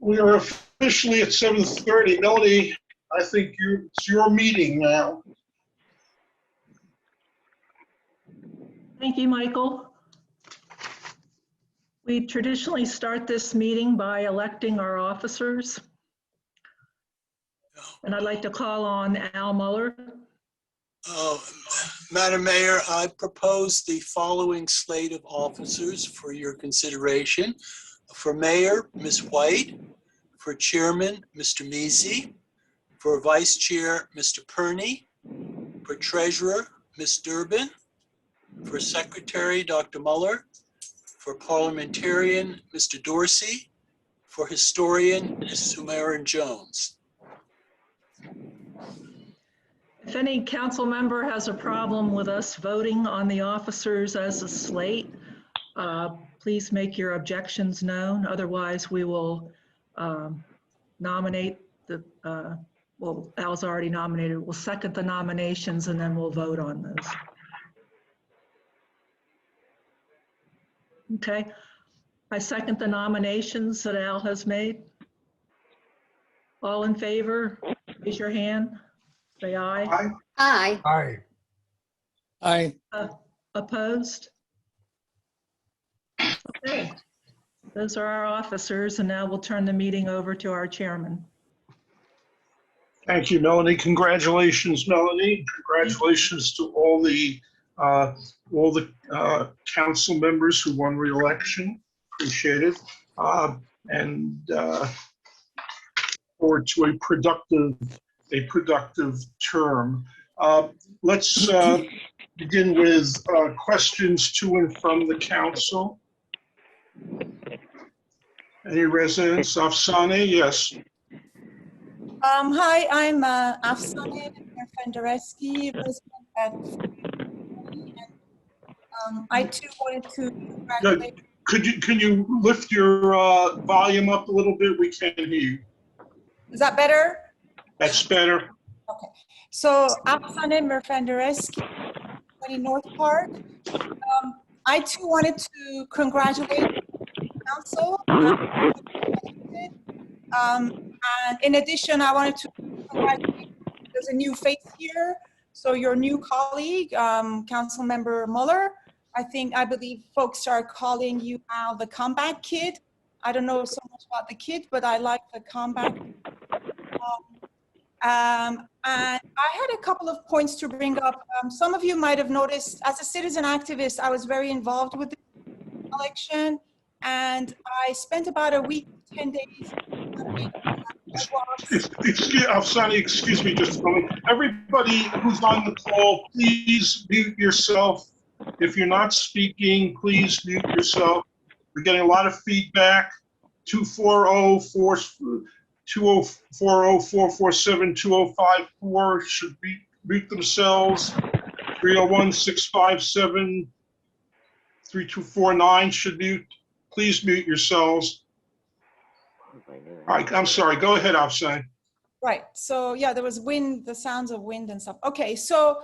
We are officially at 7:30. Melanie, I think it's your meeting now. Thank you, Michael. We traditionally start this meeting by electing our officers. And I'd like to call on Al Muller. Madam Mayor, I propose the following slate of officers for your consideration. For Mayor, Ms. White. For Chairman, Mr. Measy. For Vice Chair, Mr. Perney. For Treasurer, Ms. Durbin. For Secretary, Dr. Muller. For Parliamentarian, Mr. Dorsey. For Historian, Ms. Sumaran Jones. If any council member has a problem with us voting on the officers as a slate, please make your objections known. Otherwise, we will nominate well, Al's already nominated. We'll second the nominations and then we'll vote on those. Okay, I second the nominations that Al has made. All in favor, raise your hand, say aye. Aye. Aye. Aye. Aye. Opposed? Okay, those are our officers, and now we'll turn the meeting over to our chairman. Thank you, Melanie. Congratulations, Melanie. Congratulations to all the council members who won re-election. Appreciate it. And forward to a productive term. Let's begin with questions to and from the council. Any residents? Afsane, yes. Hi, I'm Afsane Fendereski, resident at I too wanted to congratulate. Can you lift your volume up a little bit? We can't hear you. Is that better? That's better. Okay. So Afsane Fendereski, 20 North Park. I too wanted to congratulate the council. And in addition, I wanted to congratulate, there's a new face here. So your new colleague, Council Member Muller, I believe folks are calling you now the comeback kid. I don't know so much about the kid, but I like the comeback. And I had a couple of points to bring up. Some of you might have noticed, as a citizen activist, I was very involved with the election. And I spent about a week, 10 days. Afsane, excuse me just a moment. Everybody who's on the call, please mute yourself. If you're not speaking, please mute yourself. We're getting a lot of feedback. 240-447-2054 should mute themselves. 301-657-3249 should mute. Please mute yourselves. All right, I'm sorry. Go ahead, Afsane. Right. So yeah, there was wind, the sounds of wind and stuff. Okay. So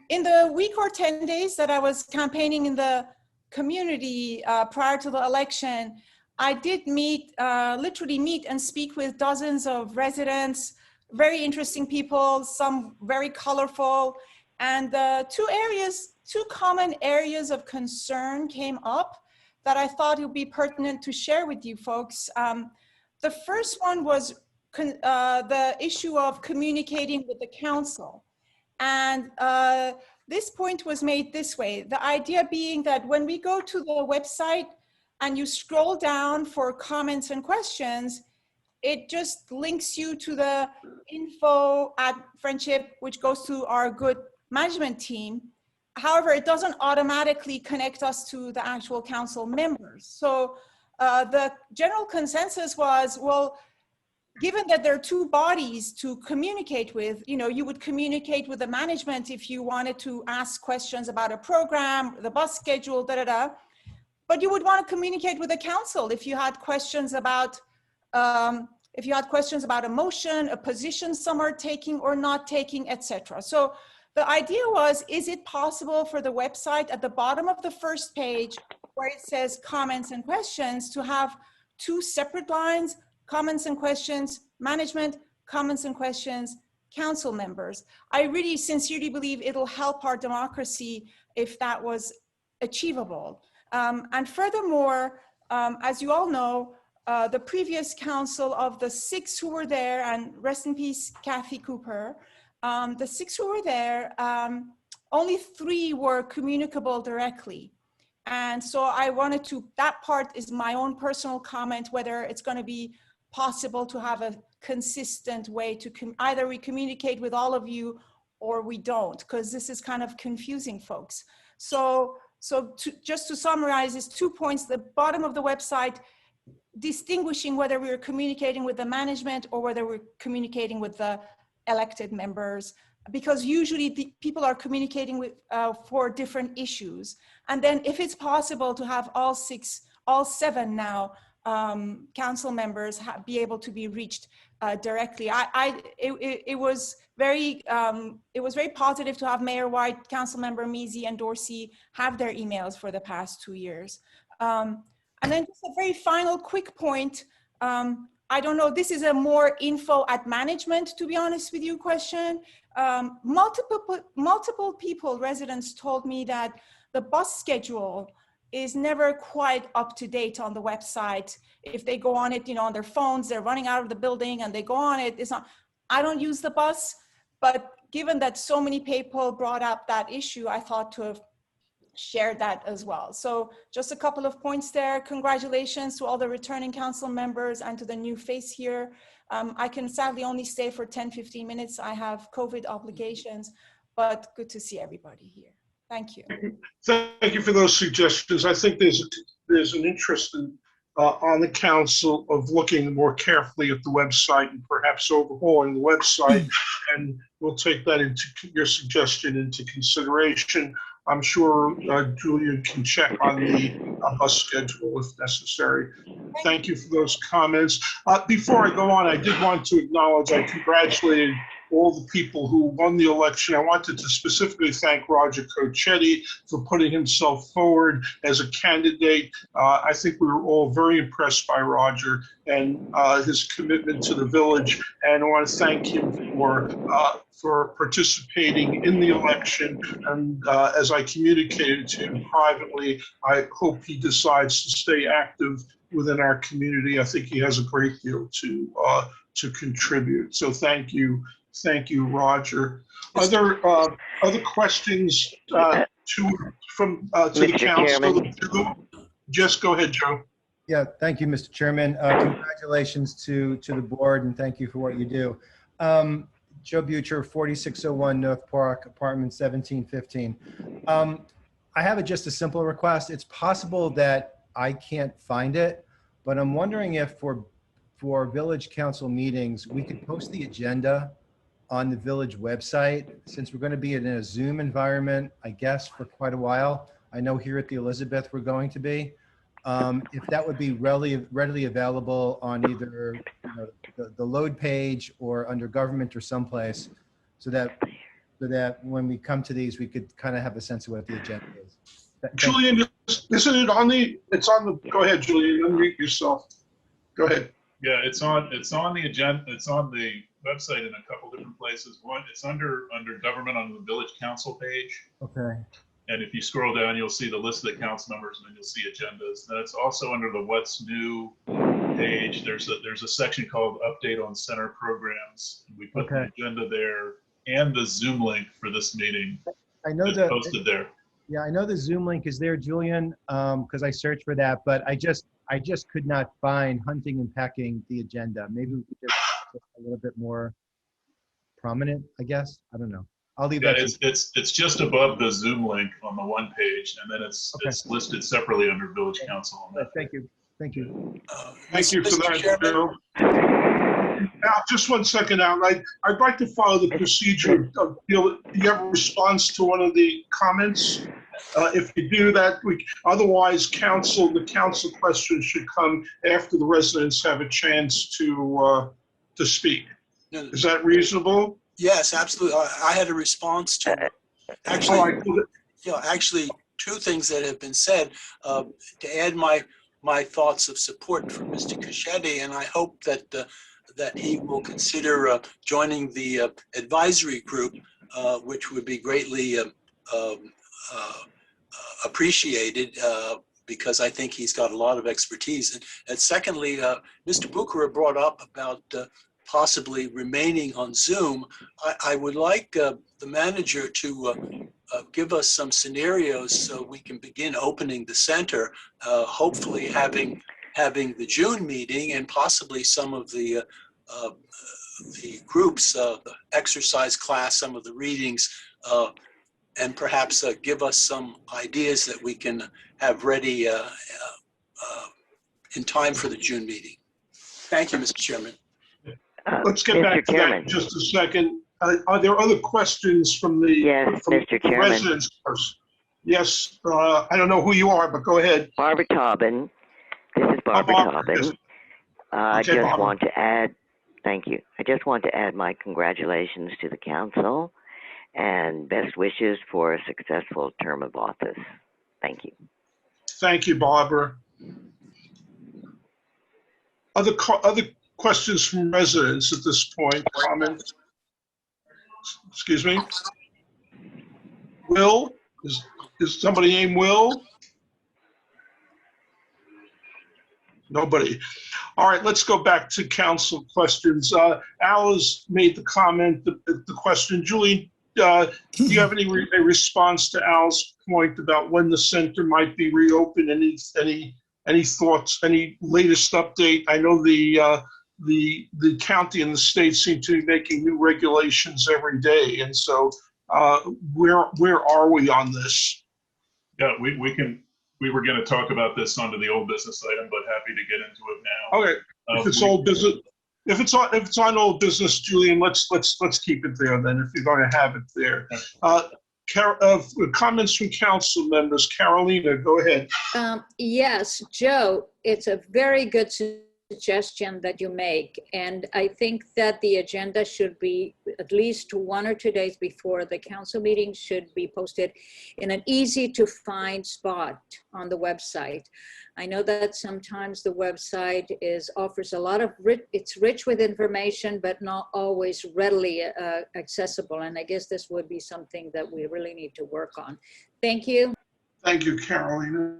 in the week or 10 days that I was campaigning in the community prior to the election, I did literally meet and speak with dozens of residents, very interesting people, some very colorful, and two common areas of concern came up that I thought it would be pertinent to share with you folks. The first one was the issue of communicating with the council. And this point was made this way. The idea being that when we go to the website and you scroll down for comments and questions, it just links you to the info at Friendship, which goes to our good management team. However, it doesn't automatically connect us to the actual council members. So the general consensus was, well, given that there are two bodies to communicate with, you would communicate with the management if you wanted to ask questions about a program, the bus schedule, but you would want to communicate with the council if you had questions about a motion, a position some are taking or not taking, etc. So the idea was, is it possible for the website at the bottom of the first page where it says comments and questions to have two separate lines, comments and questions, management, comments and questions, council members. I really sincerely believe it'll help our democracy if that was achievable. And furthermore, as you all know, the previous council of the 6 who were there, and rest in peace, Kathy Cooper, the 6 who were there, only 3 were communicable directly. And so I wanted to, that part is my own personal comment, whether it's going to be possible to have a consistent way to either we communicate with all of you or we don't, because this is kind of confusing folks. So just to summarize, is 2 points: the bottom of the website, distinguishing whether we're communicating with the management or whether we're communicating with the elected members, because usually the people are communicating with for different issues. And then if it's possible to have all 7 now council members be able to be reached directly. It was very positive to have Mayor White, Councilmember Measy, and Dorsey have their emails for the past 2 years. And then just a very final quick point. I don't know, this is a more info at management, to be honest with you, question. Multiple people, residents, told me that the bus schedule is never quite up to date on the website. If they go on it, on their phones, they're running out of the building and they go on it. It's not, I don't use the bus, but given that so many people brought up that issue, I thought to have shared that as well. So just a couple of points there. Congratulations to all the returning council members and to the new face here. I can sadly only stay for 10-15 minutes. I have COVID obligations, but good to see everybody here. Thank you. Thank you for those suggestions. I think there's an interest on the council of looking more carefully at the website and perhaps overhauling the website, and we'll take that into your suggestion into consideration. I'm sure Julian can check on the bus schedule if necessary. Thank you for those comments. Before I go on, I did want to acknowledge I congratulated all the people who won the election. I wanted to specifically thank Roger Cochetti for putting himself forward as a candidate. I think we were all very impressed by Roger and his commitment to the village, and I want to thank him for participating in the election. And as I communicated to him privately, I hope he decides to stay active within our community. I think he has a great deal to contribute. So thank you, Roger. Other questions to the council? Just go ahead, Joe. Yeah, thank you, Mr. Chairman. Congratulations to the board, and thank you for what you do. Joe Butcher, 4601 North Park, apartment 1715. I have just a simple request. It's possible that I can't find it, but I'm wondering if for village council meetings, we could post the agenda on the village website, since we're going to be in a Zoom environment, I guess, for quite a while. I know here at the Elizabeth we're going to be. If that would be readily available on either the load page or under government or someplace, so that when we come to these, we could kind of have a sense of what the agenda is. Julian, isn't it on the? It's on the. Go ahead, Julian. Unmute yourself. Go ahead. Yeah, it's on the agenda. It's on the website in a couple different places. One, it's under government on the village council page. Okay. And if you scroll down, you'll see the list of the council members, and then you'll see agendas. And it's also under the What's New page. There's a section called Update on Center Programs. We put the agenda there and the Zoom link for this meeting. I know that posted there. Yeah, I know the Zoom link is there, Julian, because I searched for that, but I just could not find Hunting and Pecking, the agenda. Maybe we could just a little bit more prominent, I guess. I don't know. I'll leave that. It's just above the Zoom link on the one page, and then it's listed separately under Village Council. On that. Thank you. Thank you. Thank you for that, Joe. Now, just 1 second, Al. I'd like to follow the procedure of, do you have a response to one of the comments? If you do that, otherwise the council questions should come after the residents have a chance to speak. Is that reasonable? Yes, absolutely. I had a response to actually 2 things that have been said. To add my my thoughts of support for Mr. Cacchetti, and I hope that that he will consider joining the advisory group, which would be greatly appreciated, because I think he's got a lot of expertise. And secondly, Mr. Bucherer brought up about possibly remaining on Zoom. I would like the manager to give us some scenarios so we can begin opening the center, hopefully having the June meeting and possibly some of the groups, the exercise class, some of the readings, and perhaps give us some ideas that we can have ready in time for the June meeting. Thank you, Mr. Chairman. Let's get back to that in just a second. Are there other questions from the Yes, from Mr. the Chairman. residents first? Yes, I don't know who you are, but go ahead. Barbara Taubin. This is Barbara Barbara, Taubin. yes. I Okay, just Barbara. want to add, thank you. I just want to add my congratulations to the council and best wishes for a successful term of office. Thank you. Thank you, Barbara. Other questions from residents at this point? Comments? Excuse me? Will? Is somebody named Will? Nobody. All right, let's go back to council questions. Al has made the comment, the question. Julie, do you have any a response to Al's point about when the center might be reopened? Any thoughts? Any latest update? I know the county and the state seem to be making new regulations every day, and so where are we on this? Yeah, we were going to talk about this under the old business item, but happy to get into it now. Okay, if it's old business, if it's on old business, Julian, let's keep it there then. If you're going to have it there, comments from council members. Carolina, go ahead. Yes, Joe, it's a very good suggestion that you make. And I think that the agenda should be at least 1 or 2 days before the council meeting should be posted in an easy to find spot on the website. I know that sometimes the website offers a lot of, it's rich with information, but not always readily accessible. And I guess this would be something that we really need to work on. Thank you. Thank you, Carolina.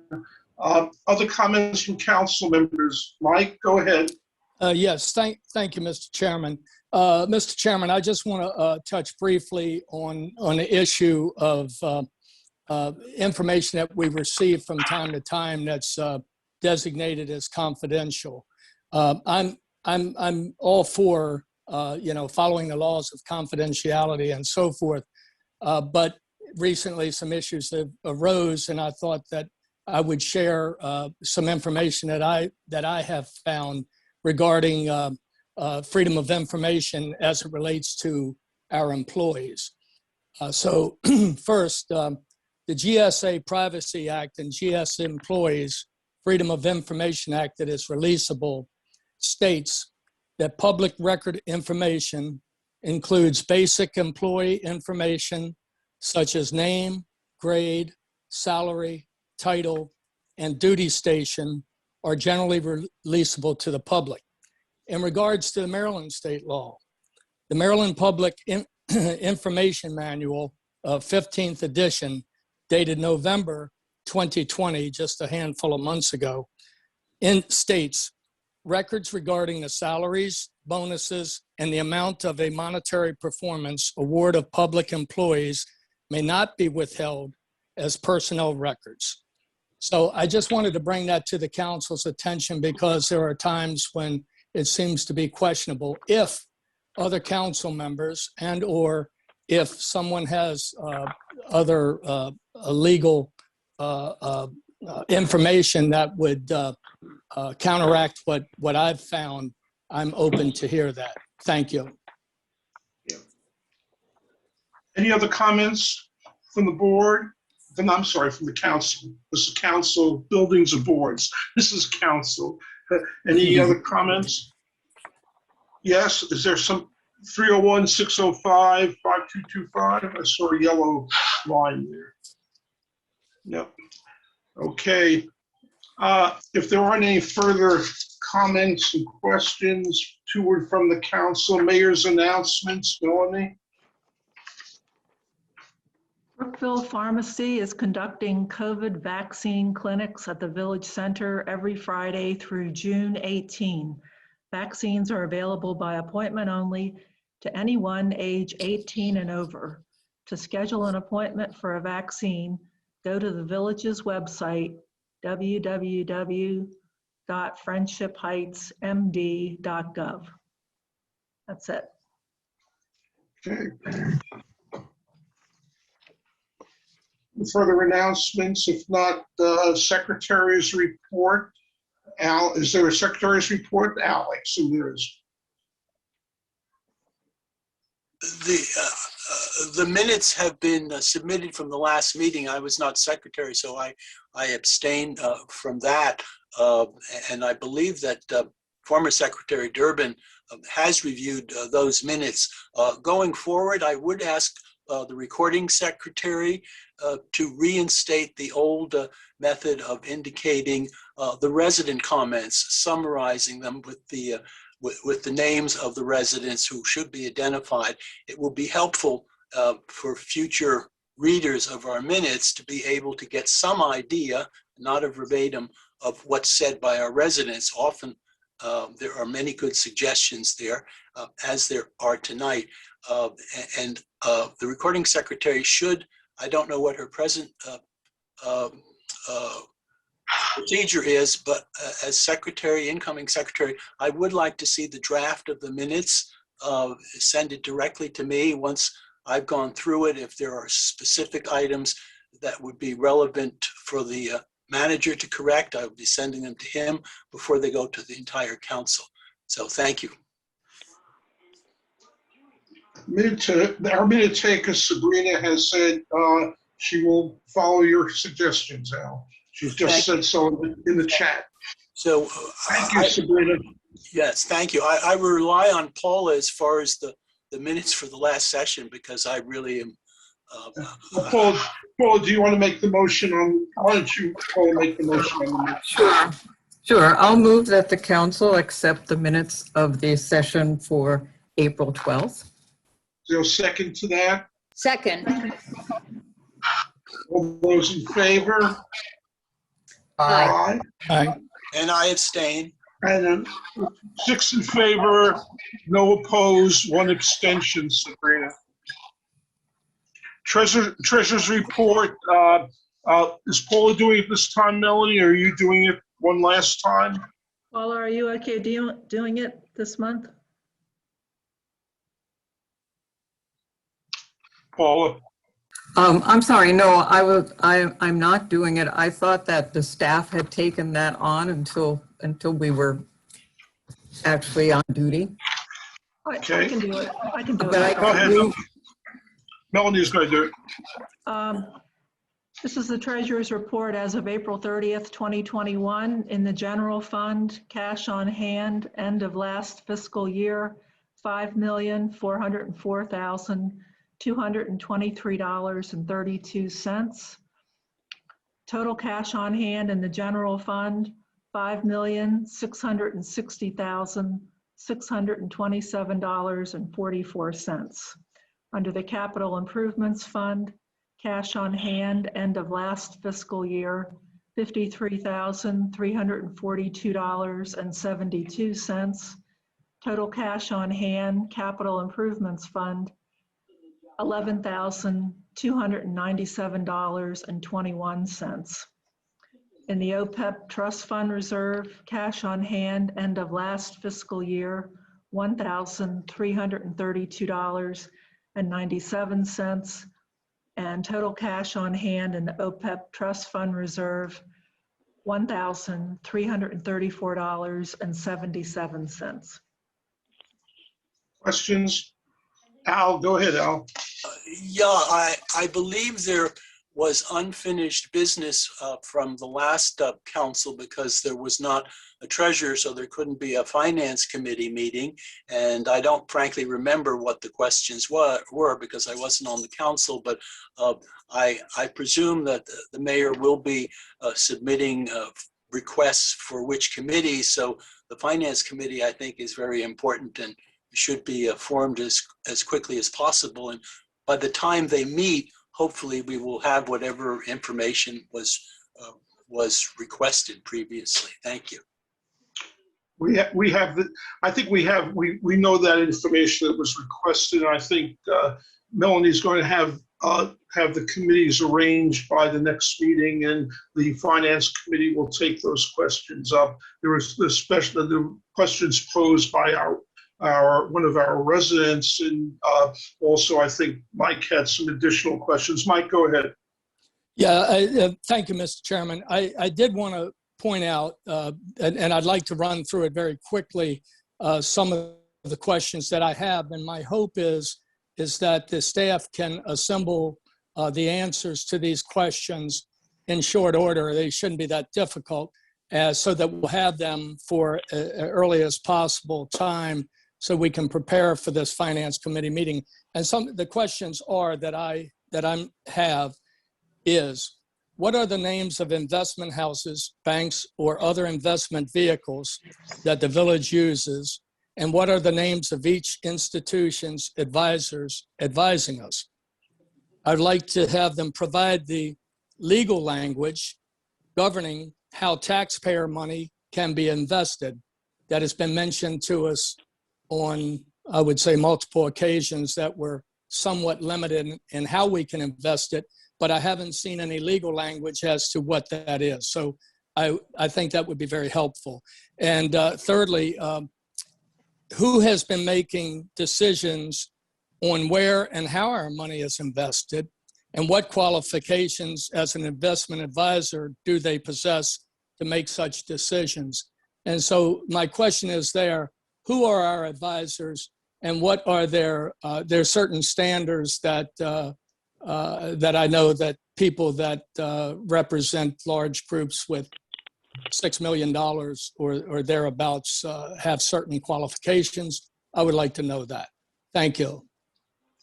Other comments from council members? Mike, go ahead. Yes, thank you, Mr. Chairman. Mr. Chairman, I just want to touch briefly on the issue of information that we receive from time to time that's designated as confidential. I'm all for following the laws of confidentiality and so forth, but recently some issues have arose, and I thought that I would share some information that I have found regarding freedom of information as it relates to our employees. So first, the GSA Privacy Act and GS Employees Freedom of Information Act that is releasable states that public record information includes basic employee information such as name, grade, salary, title, and duty station are generally releasable to the public. In regards to the Maryland state law, the Maryland Public Information Manual of 15th edition, dated November 2020, just a handful of months ago, states records regarding the salaries, bonuses, and the amount of a monetary performance award of public employees may not be withheld as personnel records. So I just wanted to bring that to the council's attention because there are times when it seems to be questionable if other council members and or if someone has other legal information that would counteract what I've found, I'm open to hear that. Thank you. Any other comments from the board? I'm sorry, from the council. This is council, buildings and boards. This is council. Any other comments? Yes, is there some 301-605-5225? I saw a yellow line there. Yep. Okay. If there aren't any further comments and questions toward from the council, mayor's announcements, Melanie? Brookville Pharmacy is conducting COVID vaccine clinics at the Village Center every Friday through June 18. Vaccines are available by appointment only to anyone age 18 and over. To schedule an appointment for a vaccine, go to the village's website, www.friendshipheightsmd.gov. That's it. Okay. Further announcements? If not, secretary's report. Al, is there a secretary's report? Alex, so there is. The minutes have been submitted from the last meeting. I was not secretary, so I abstained from that. And I believe that former Secretary Durbin has reviewed those minutes. Going forward, I would ask the recording secretary to reinstate the old method of indicating the resident comments, summarizing them with the names of the residents who should be identified. It will be helpful for future readers of our minutes to be able to get some idea, not a verbatim, of what's said by our residents. Often there are many good suggestions there, as there are tonight. And the recording secretary should, I don't know what her present procedure is, but as secretary, incoming secretary, I would like to see the draft of the minutes, send it directly to me once I've gone through it. If there are specific items that would be relevant for the manager to correct, I would be sending them to him before they go to the entire council. So thank you. Our minute taker, Sabrina, has said she will follow your suggestions, Al. She's just said so in the chat. So thank you, Sabrina. Yes, thank you. I rely on Paula as far as the minutes for the last session, because I really am. Paula, do you want to make the motion on? Why don't you, Paula, make the motion on the minutes? Sure. I'll move that the council accept the minutes of the session for April 12th. Is there a second to that? Second. All those in favor? Aye. Aye. And I abstain. And 6 in favor, no opposed, 1 abstention, Sabrina. Treasurer's report. Is Paula doing it this time, Melanie, or are you doing it one last time? Paula, are you okay doing it this month? Paula? I'm sorry, no, I'm not doing it. I thought that the staff had taken that on until we were actually on duty. Okay. I can do it. I can do But I it. Go ahead. move- Melanie's going to do it. This is the treasurer's report as of April 30th, 2021. In the general fund, cash on hand, end of last fiscal year, $5,404,223.32. Total cash on hand in the general fund, $5,660,627.44. Under the capital improvements fund, cash on hand end of last fiscal year, $53,342.72. Total cash on hand, capital improvements fund, $11,297.21. In the OPEB trust fund reserve, cash on hand end of last fiscal year, $1,332.97. And total cash on hand in the OPEB trust fund reserve, $1,334.77. Questions? Al, go ahead, Al. Yeah, I believe there was unfinished business from the last council because there was not a treasurer, so there couldn't be a finance committee meeting. And I don't frankly remember what the questions were because I wasn't on the council, but I presume that the mayor will be submitting requests for which committee. So the Finance Committee, I think, is very important and should be formed as quickly as possible. And by the time they meet, hopefully we will have whatever information was requested previously. Thank you. I think we know that information that was requested. And I think Melanie's going to have the committees arranged by the next meeting, and the Finance Committee will take those questions up. There was the questions posed by one of our residents, and also I think Mike had some additional questions. Mike, go ahead. Yeah, thank you, Mr. Chairman. I did want to point out, and I'd like to run through it very quickly, some of the questions that I have, and my hope is that the staff can assemble the answers to these questions in short order. They shouldn't be that difficult, so that we'll have them for earliest possible time so we can prepare for this Finance Committee meeting. And some of the questions are that I have is, what are the names of investment houses, banks, or other investment vehicles that the village uses? And what are the names of each institution's advisors advising us? I'd like to have them provide the legal language governing how taxpayer money can be invested. That has been mentioned to us on, I would say, multiple occasions that we're somewhat limited in how we can invest it, but I haven't seen any legal language as to what that is. So I think that would be very helpful. And thirdly, who has been making decisions on where and how our money is invested, and what qualifications as an investment advisor do they possess to make such decisions? And so my question is there, who are our advisors, and what are their certain standards that that I know that people that represent large groups with $6 million or thereabouts have certain qualifications. I would like to know that. Thank you.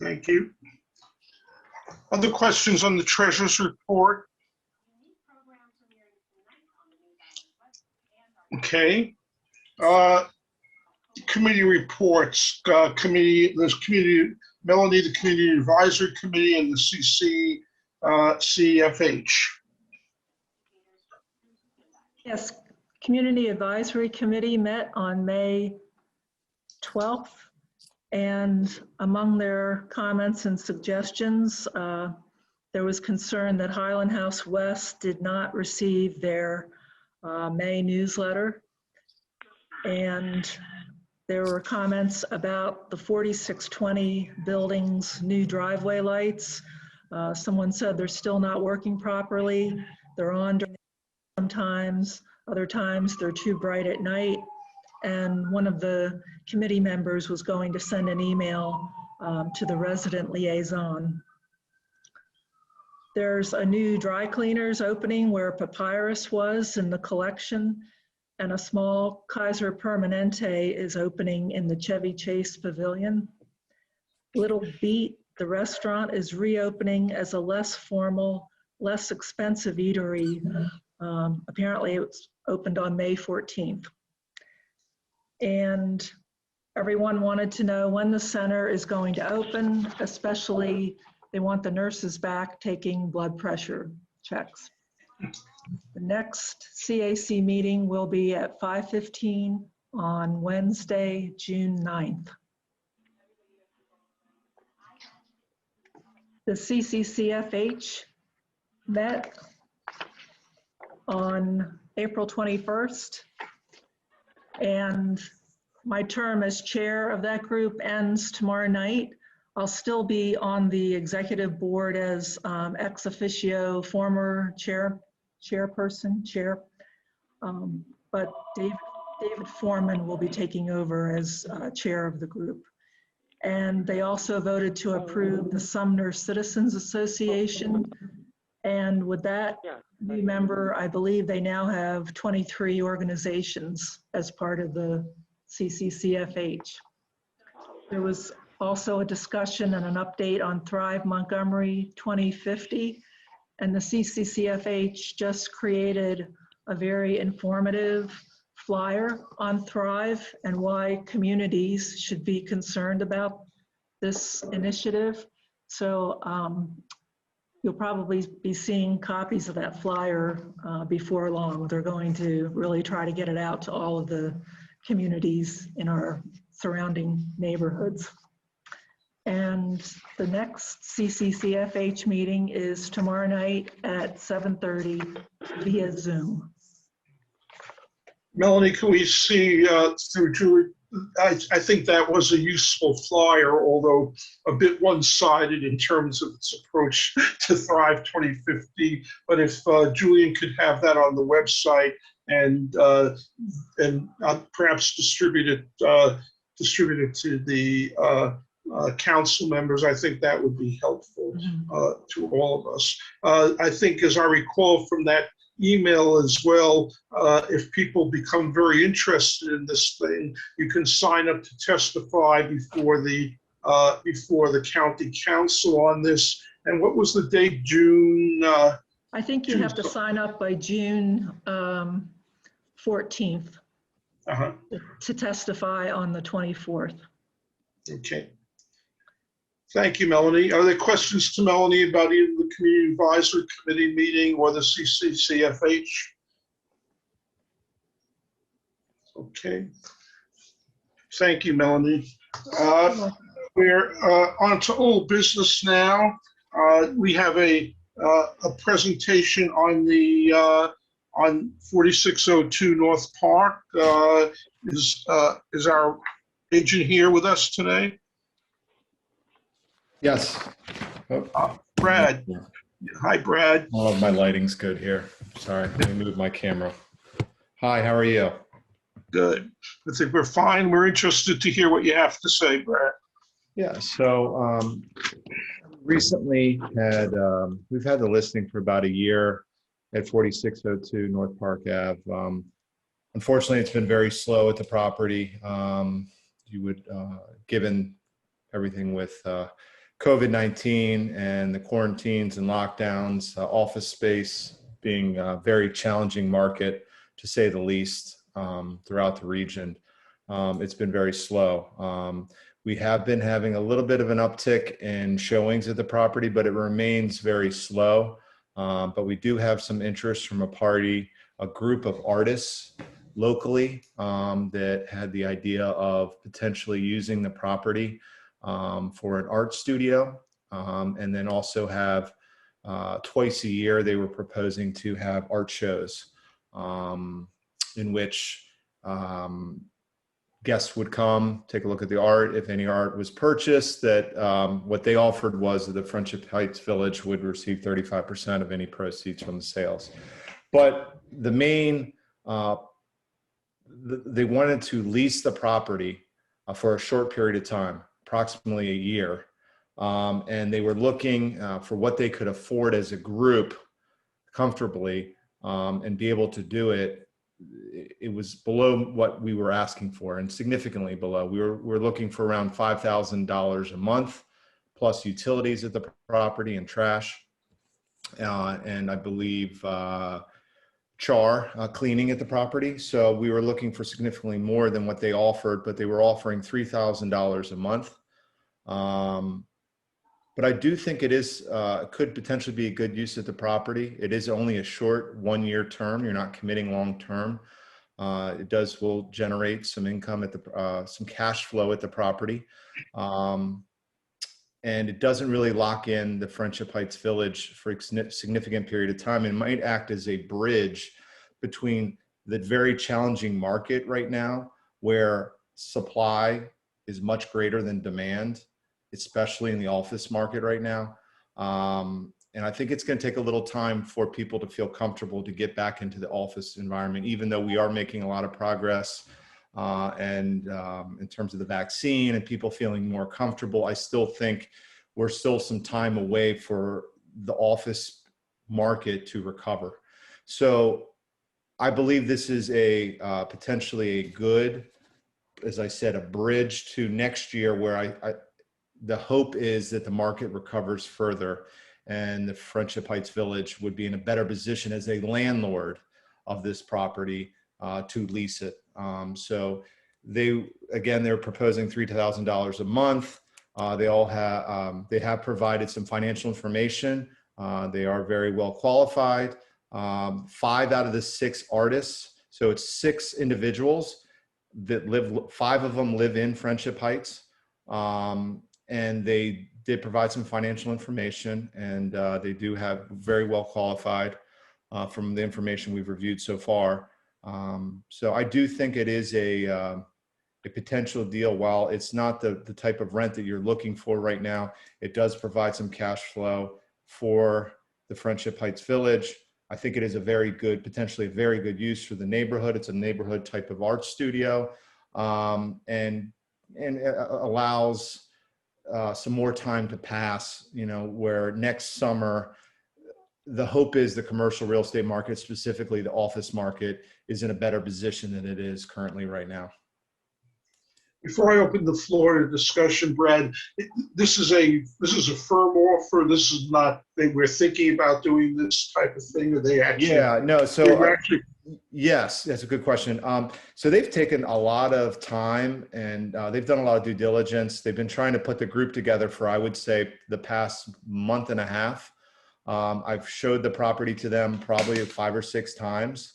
Thank you. Other questions on the treasurer's report? Okay. Committee reports. There's committee. Melanie, the Community Advisory Committee, and the CCFH. Yes, Community Advisory Committee met on May 12th, and among their comments and suggestions, there was concern that Highland House West did not receive their May newsletter, and there were comments about the 4620 building's new driveway lights. Someone said they're still not working properly. They're on sometimes, other times they're too bright at night. And one of the committee members was going to send an email to the resident liaison. There's a new dry cleaners opening where Papyrus was in the collection, and a small Kaiser Permanente is opening in the Chevy Chase Pavilion. Little Beat, the restaurant, is reopening as a less formal, less expensive eatery. Apparently it was opened on May 14th. And everyone wanted to know when the center is going to open, especially they want the nurses back taking blood pressure checks. The next CAC meeting will be at 5:15 on Wednesday, June 9th. The CCCFH met on April 21st, and my term as chair of that group ends tomorrow night. I'll still be on the executive board as ex officio former chairperson, but David Foreman will be taking over as chair of the group. And they also voted to approve the Sumner Citizens Association. And with that new member, I believe they now have 23 organizations as part of the CCCFH. There was also a discussion and an update on Thrive Montgomery 2050. And the CCCFH just created a very informative flyer on Thrive and why communities should be concerned about this initiative. So you'll probably be seeing copies of that flyer before long. They're going to really try to get it out to all of the communities in our surrounding neighborhoods. And the next CCCFH meeting is tomorrow night at 7:30 via Zoom. Melanie, can we see through Julie? I think that was a useful flyer, although a bit one-sided in terms of its approach to Thrive 2050. But if Julian could have that on the website and perhaps distribute it to the council members, I think that would be helpful to all of us. I think, as I recall from that email as well, if people become very interested in this thing, you can sign up to testify before the county council on this. And what was the date? June? I think you have to sign up by June 14th to testify on the 24th. Okay. Thank you, Melanie. Are there questions to Melanie about either the Community Advisory Committee meeting or the CCCFH? Okay. Thank you, Melanie. We're on to old business now. We have a presentation on the on 4602 North Park. Is our agent here with us today? Yes. Brad. Hi, Brad. Oh, my lighting's good here. Sorry, let me move my camera. Hi, how are you? Good. I think we're fine. We're interested to hear what you have to say, Brad. Yeah, so recently we've had the listing for about a year at 4602 North Park Ave. Unfortunately, it's been very slow at the property. Given everything with COVID-19 and the quarantines and lockdowns, office space being a very challenging market, to say the least, throughout the region. It's been very slow. We have been having a little bit of an uptick in showings at the property, but it remains very slow. But we do have some interest from a group of artists locally that had the idea of potentially using the property for an art studio, and then also have twice a year they were proposing to have art shows in which guests would come, take a look at the art. If any art was purchased, that what they offered was that the Friendship Heights Village would receive 35% of any proceeds from the sales. But the main, they wanted to lease the property for a short period of time, approximately a year. And they were looking for what they could afford as a group comfortably and be able to do it. It was below what we were asking for, and significantly below. We're looking for around $5,000 a month, plus utilities at the property and trash, and I believe cleaning at the property. So we were looking for significantly more than what they offered, but they were offering $3,000 a month. But I do think it is could potentially be a good use of the property. It is only a short 1-year term. You're not committing long term. It will generate some income at some cash flow at the property, and it doesn't really lock in the Friendship Heights Village for a significant period of time. It might act as a bridge between the very challenging market right now, where supply is much greater than demand, especially in the office market right now. And I think it's going to take a little time for people to feel comfortable to get back into the office environment, even though we are making a lot of progress. And in terms of the vaccine and people feeling more comfortable, I still think we're still some time away for the office market to recover. So I believe this is potentially a good, as I said, a bridge to next year, where the hope is that the market recovers further and the Friendship Heights Village would be in a better position as a landlord of this property to lease it. So they're proposing $3,000 a month. They have provided some financial information. They are very well qualified. 5 out of the 6 artists, so it's 6 individuals that live, 5 of them live in Friendship Heights. And they did provide some financial information, and they do have very well qualified from the information we've reviewed so far. So I do think it is a potential deal. While it's not the type of rent that you're looking for right now, it does provide some cash flow for the Friendship Heights Village. I think it is potentially a very good use for the neighborhood. It's a neighborhood type of art studio, and it allows some more time to pass, where next summer, the hope is the commercial real estate market, specifically the office market, is in a better position than it is currently right now. Before I open the floor to discussion, Brad, this is a firm offer. This is not, we're thinking about doing this type of thing. Are they actually? Yeah, no. So yes, that's a good question. So they've taken a lot of time, and they've done a lot of due diligence. They've been trying to put the group together for, I would say, the past month and a half. I've showed the property to them probably 5 or 6 times.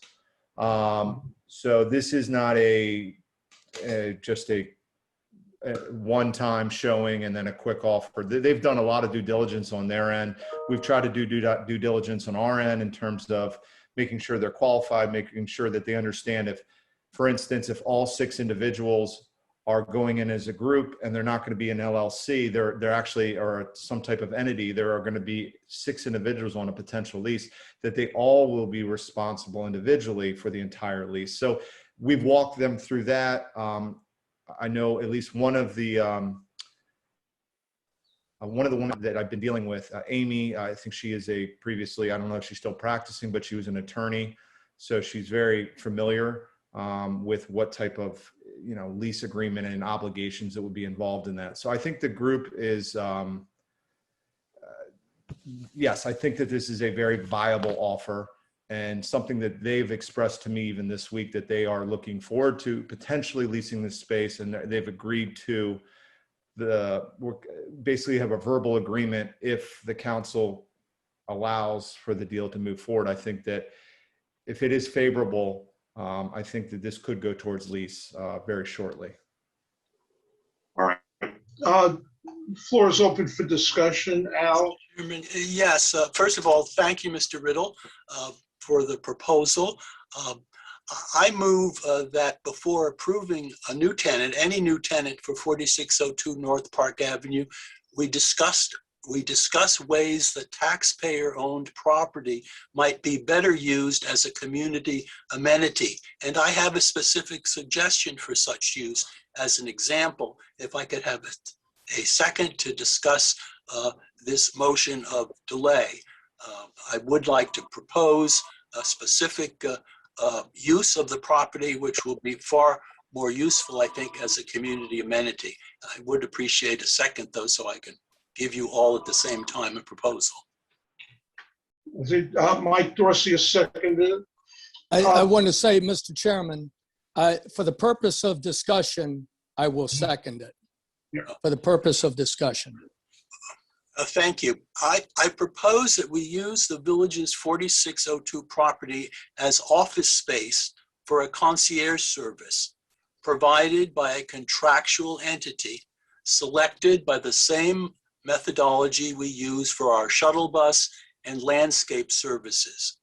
So this is not just a one-time showing and then a quick offer. They've done a lot of due diligence on their end. We've tried to do due diligence on our end in terms of making sure they're qualified, making sure that they understand if, for instance, if all 6 individuals are going in as a group and they're not going to be an LLC, they're actually, or some type of entity, there are going to be 6 individuals on a potential lease, that they all will be responsible individually for the entire lease. So we've walked them through that. I know at least one of the women that I've been dealing with, Amy, I think she is previously, I don't know if she's still practicing, but she was an attorney. So she's very familiar with what type of, lease agreement and obligations that would be involved in that. So I think the group is, yes, I think that this is a very viable offer, and something that they've expressed to me even this week that they are looking forward to potentially leasing this space. And they've agreed to basically have a verbal agreement if the council allows for the deal to move forward. I think that if it is favorable, I think that this could go towards lease very shortly. All right. Floor is open for discussion. Al? Yes. First of all, thank you, Mr. Riddle, for the proposal. I move that before approving a new tenant, any new tenant for 4602 North Park Avenue, we discuss ways that taxpayer-owned property might be better used as a community amenity. And I have a specific suggestion for such use. As an example, if I could have a second to discuss this motion of delay. I would like to propose a specific use of the property, which will be far more useful, I think, as a community amenity. I would appreciate a second, though, so I can give you all at the same time a proposal. Is it Mike Dorsey is seconded? I want to say, Mr. Chairman, for the purpose of discussion, I will second it. Yeah. For the purpose of discussion. Thank you. I propose that we use the village's 4602 property as office space for a concierge service provided by a contractual entity selected by the same methodology we use for our shuttle bus and landscape services.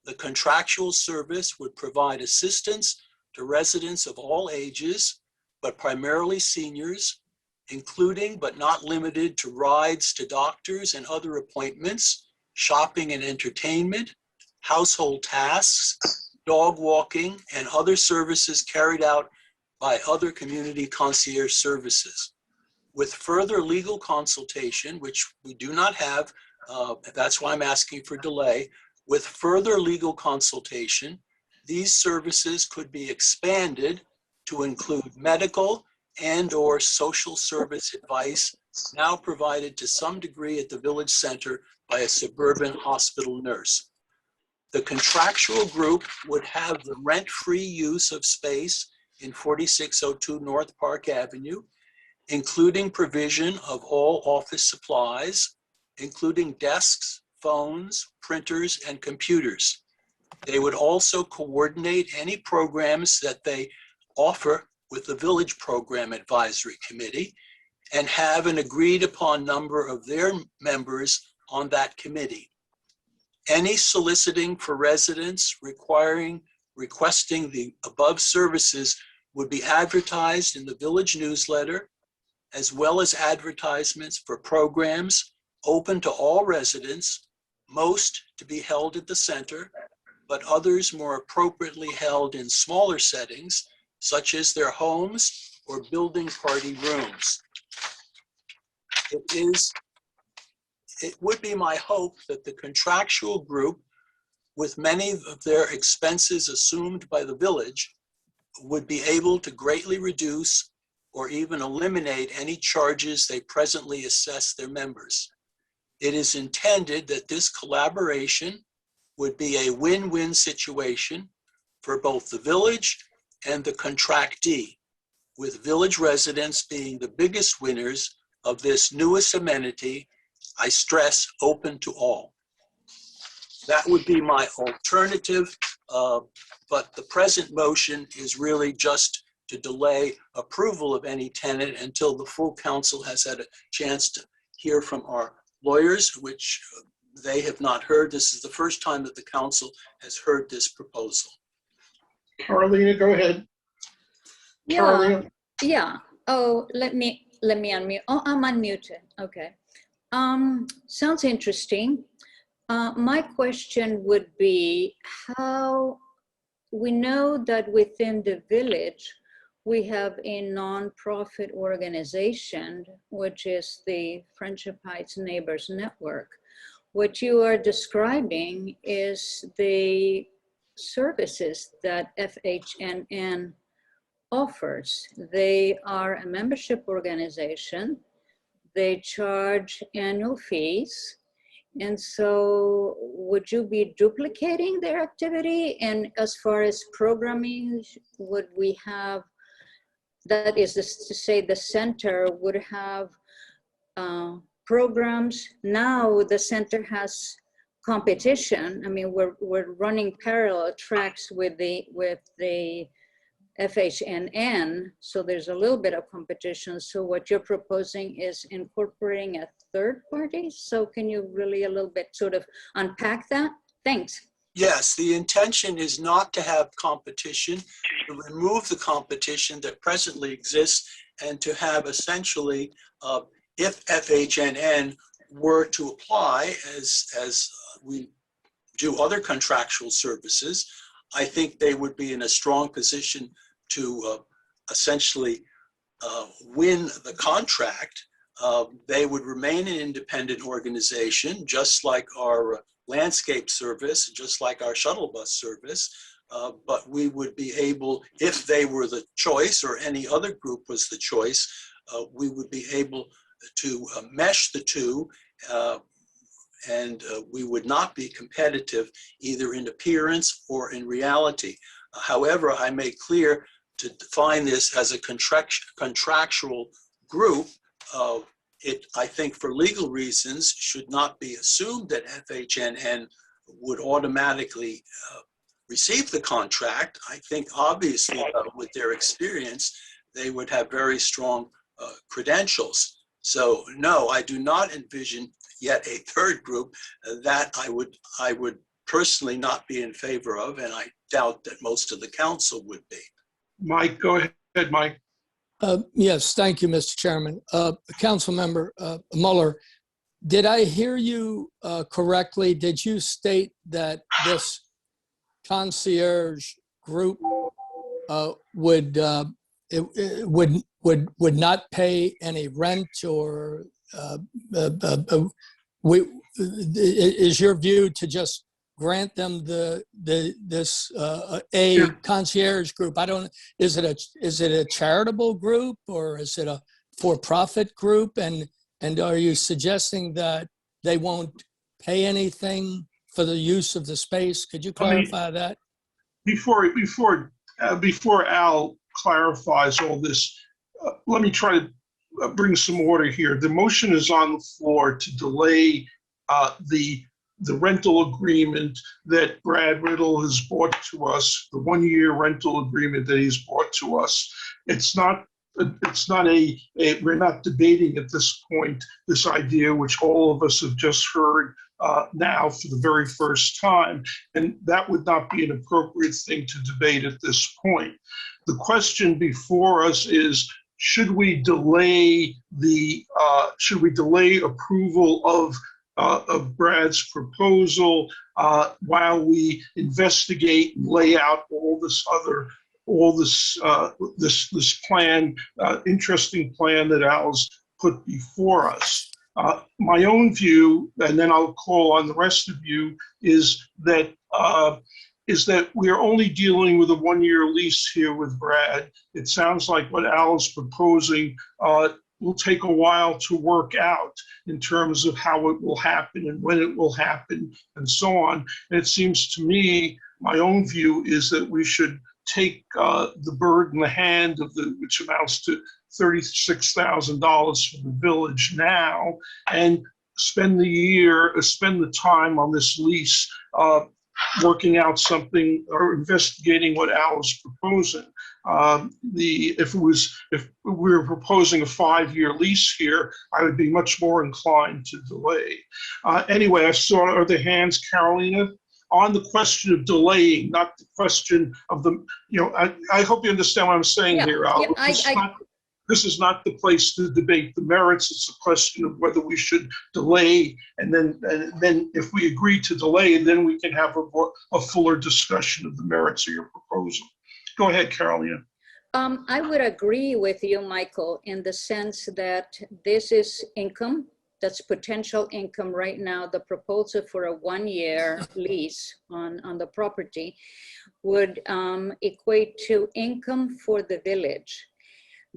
The contractual service would provide assistance to residents of all ages, but primarily seniors, including but not limited to rides to doctors and other appointments, shopping and entertainment, household tasks, dog walking, and other services carried out by other community concierge services. With further legal consultation, which we do not have, that's why I'm asking for delay, with further legal consultation, these services could be expanded to include medical and/or social service advice now provided to some degree at the village center by a suburban hospital nurse. The contractual group would have the rent-free use of space in 4602 North Park Avenue, including provision of all office supplies, including desks, phones, printers, and computers. They would also coordinate any programs that they offer with the Village Program Advisory Committee and have an agreed upon number of their members on that committee. Any soliciting for residents requesting the above services would be advertised in the village newsletter, as well as advertisements for programs open to all residents, most to be held at the center, but others more appropriately held in smaller settings, such as their homes or building party rooms. It would be my hope that the contractual group, with many of their expenses assumed by the village, would be able to greatly reduce or even eliminate any charges they presently assess their members. It is intended that this collaboration would be a win-win situation for both the village and the contractee, with village residents being the biggest winners of this newest amenity, I stress, open to all. That would be my alternative, but the present motion is really just to delay approval of any tenant until the full council has had a chance to hear from our lawyers, which they have not heard. This is the first time that the council has heard this proposal. Carolina, go ahead. Yeah, Carolina? yeah. Oh, let me unmute. Oh, I'm unmuted. Okay. Sounds interesting. My question would be how we know that within the village, we have a nonprofit organization, which is the Friendship Heights Neighbors Network. What you are describing is the services that FHNN offers. They are a membership organization. They charge annual fees. And so would you be duplicating their activity? And as far as programming, would we have, that is to say the center would have programs. Now the center has competition. I mean, we're running parallel tracks with the FHNN, so there's a little bit of competition. So what you're proposing is incorporating a third party. So can you really a little bit sort of unpack that? Thanks. Yes, the intention is not to have competition, to remove the competition that presently exists, and to have essentially, if FHNN were to apply as we do other contractual services, I think they would be in a strong position to essentially win the contract. They would remain an independent organization, just like our landscape service, just like our shuttle bus service. But we would be able, if they were the choice or any other group was the choice, we would be able to mesh the two, and we would not be competitive either in appearance or in reality. However, I make clear to define this as a contractual group. I think for legal reasons should not be assumed that FHNN would automatically receive the contract. I think obviously with their experience, they would have very strong credentials. So no, I do not envision yet a third group that I would personally not be in favor of, and I doubt that most of the council would be. Mike, go ahead, Mike. Yes, thank you, Mr. Chairman. Councilmember Muller, did I hear you correctly? Did you state that this concierge group would not pay any rent, or is your view to just grant them this concierge group? I don't. Is it a charitable group, or is it a for-profit group? And are you suggesting that they won't pay anything for the use of the space. Could you Let me- clarify that? Before Al clarifies all this, let me try to bring some order here. The motion is on the floor to delay the rental agreement that Brad Riddle has brought to us, the one-year rental agreement that he's brought to us. We're not debating at this point this idea, which all of us have just heard now for the very first time, and that would not be an appropriate thing to debate at this point. The question before us is, should we delay approval of Brad's proposal while we investigate and lay out all this plan, interesting plan that Al's put before us. My own view, and then I'll call on the rest of you, is that we are only dealing with a one-year lease here with Brad. It sounds like what Al's proposing will take a while to work out in terms of how it will happen and when it will happen and so on. And it seems to me, my own view is that we should take the bird in the hand which amounts to $36,000 for the village now, and spend the time on this lease working out something or investigating what Al is proposing. If we were proposing a 5-year lease here, I would be much more inclined to delay. Anyway, I saw other hands. Carolina, on the question of delaying, not the question of I hope you understand what I'm saying here, Al. This is not the place to debate the merits. It's a question of whether we should delay, and then if we agree to delay, then we can have a fuller discussion of the merits of your proposal. Go ahead, Carolina. I would agree with you, Michael, in the sense that this is income. That's potential income right now. The proposal for a 1-year lease on the property would equate to income for the village.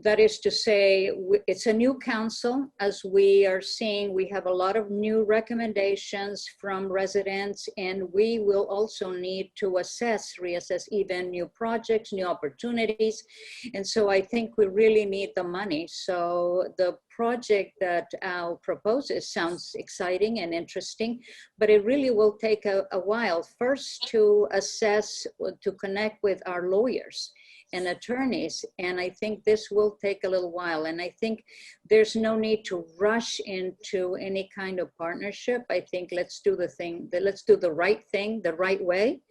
That is to say, it's a new council. As we are seeing, we have a lot of new recommendations from residents, and we will also need to reassess even new projects, new opportunities. And so I think we really need the money. So the project that Al proposes sounds exciting and interesting, but it really will take a while first to assess, to connect with our lawyers and attorneys. And I think this will take a little while. And I think there's no need to rush into any kind of partnership. I think let's do the right thing, the right way.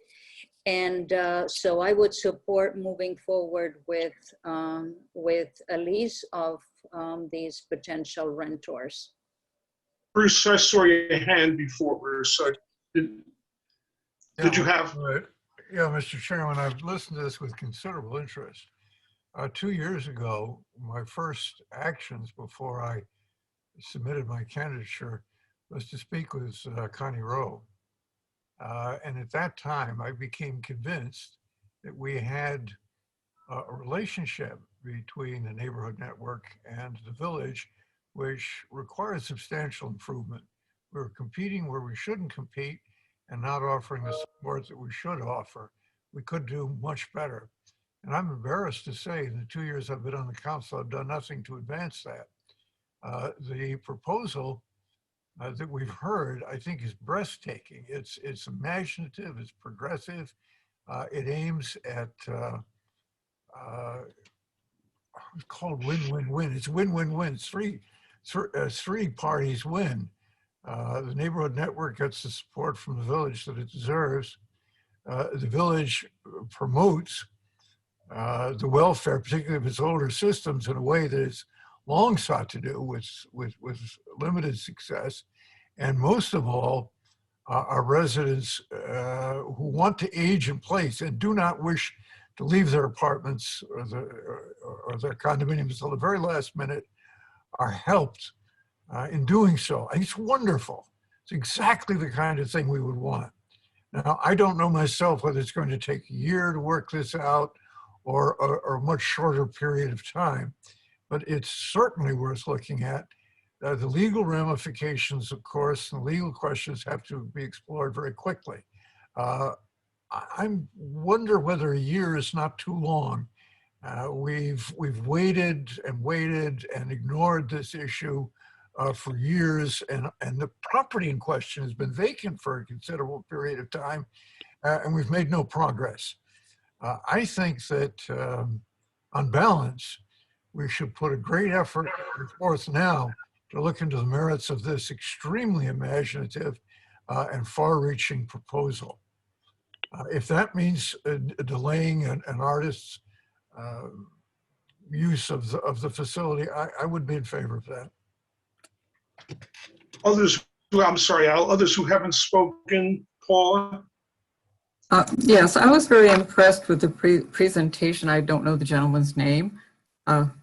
And so I would support moving forward with a lease of these potential renters. Bruce, I saw your hand before, Bruce. Did you have? Yeah, Mr. Chairman, I've listened to this with considerable interest. 2 years ago, my first actions before I submitted my candidature was to speak with Connie Rowe. And at that time, I became convinced that we had a relationship between the neighborhood network and the village, which required substantial improvement. We were competing where we shouldn't compete and not offering the support that we should offer. We could do much better. And I'm embarrassed to say in the 2 years I've been on the council, I've done nothing to advance that. The proposal that we've heard, I think, is breathtaking. It's imaginative, it's progressive. It aims at, it's called win-win-win. It's win-win-win. Three parties win. The neighborhood network gets the support from the village that it deserves. The village promotes the welfare, particularly of its older systems, in a way that it's long sought to do with limited success. And most of all, our residents who want to age in place and do not wish to leave their apartments or their condominiums until the very last minute are helped in doing so. I think it's wonderful. It's exactly the kind of thing we would want. Now, I don't know myself whether it's going to take a year to work this out or a much shorter period of time, but it's certainly worth looking at. The legal ramifications, of course, and legal questions have to be explored very quickly. I wonder whether a year is not too long. We've waited and waited and ignored this issue for years, and the property in question has been vacant for a considerable period of time, and we've made no progress. I think that on balance, we should put a great effort forth now to look into the merits of this extremely imaginative and far-reaching proposal. If that means delaying an artist's use of the facility, I would be in favor of that. Others who haven't spoken, Paula? Yes, I was very impressed with the presentation. I don't know the gentleman's name.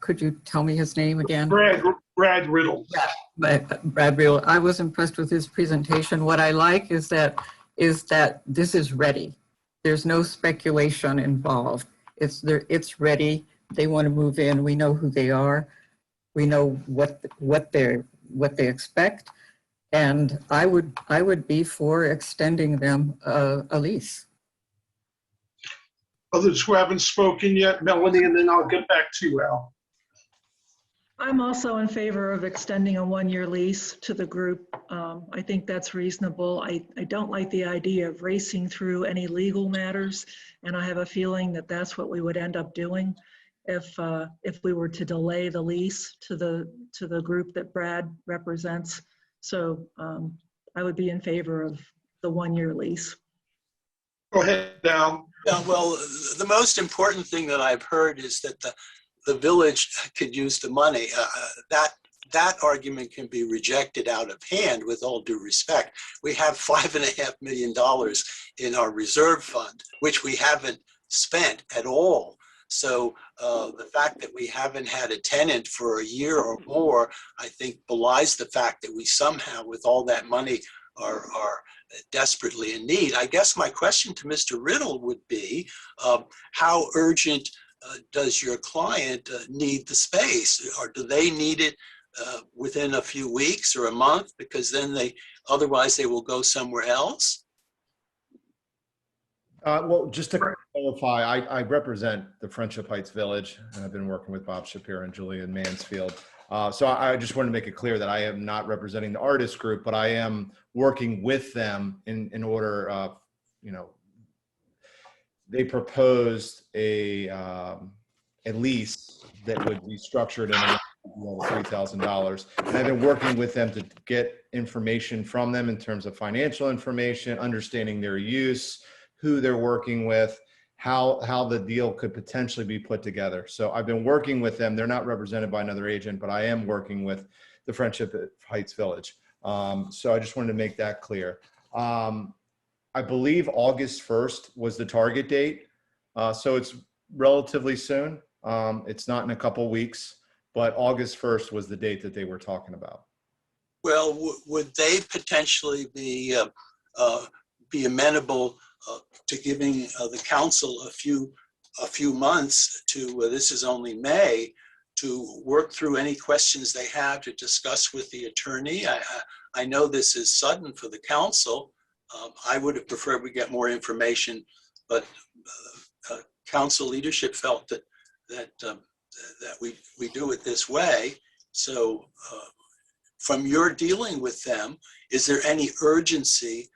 Could you tell me his name again? Brad Riddle. Yeah, Brad Riddle. I was impressed with his presentation. What I like is that this is ready. There's no speculation involved. It's ready. They want to move in. We know who they are. We know what they expect, and I would be for extending them a lease. Others who haven't spoken yet, Melanie, and then I'll get back to you, Al. I'm also in favor of extending a one-year lease to the group. I think that's reasonable. I don't like the idea of racing through any legal matters, and I have a feeling that that's what we would end up doing if we were to delay the lease to the group that Brad represents. So I would be in favor of the one-year lease. Go ahead, Al. Yeah, well, the most important thing that I've heard is that the village could use the money. That argument can be rejected out of hand with all due respect. We have $5.5 million in our reserve fund, which we haven't spent at all. So the fact that we haven't had a tenant for a year or more, I think belies the fact that we somehow, with all that money, are desperately in need. I guess my question to Mr. Riddle would be, how urgent does your client need the space? Or do they need it within a few weeks or a month? Because then otherwise they will go somewhere else? Well, just to clarify, I represent the Friendship Heights Village, and I've been working with Bob Shapiro and Julian Mansfield. So I just want to make it clear that I am not representing the artist group, but I am working with them in order, they proposed a lease that would be structured in $3,000. And I've been working with them to get information from them in terms of financial information, understanding their use, who they're working with, how the deal could potentially be put together. So I've been working with them. They're not represented by another agent, but I am working with the Friendship Heights Village. So I just wanted to make that clear. I believe August 1st was the target date. So it's relatively soon. It's not in a couple weeks, but August 1st was the date that they were talking about. Well, would they potentially be amenable to giving the council a few months to, this is only May, to work through any questions they have to discuss with the attorney? I know this is sudden for the council. I would have preferred we get more information, but council leadership felt that we do it this way. So from your dealing with them, is there any urgency?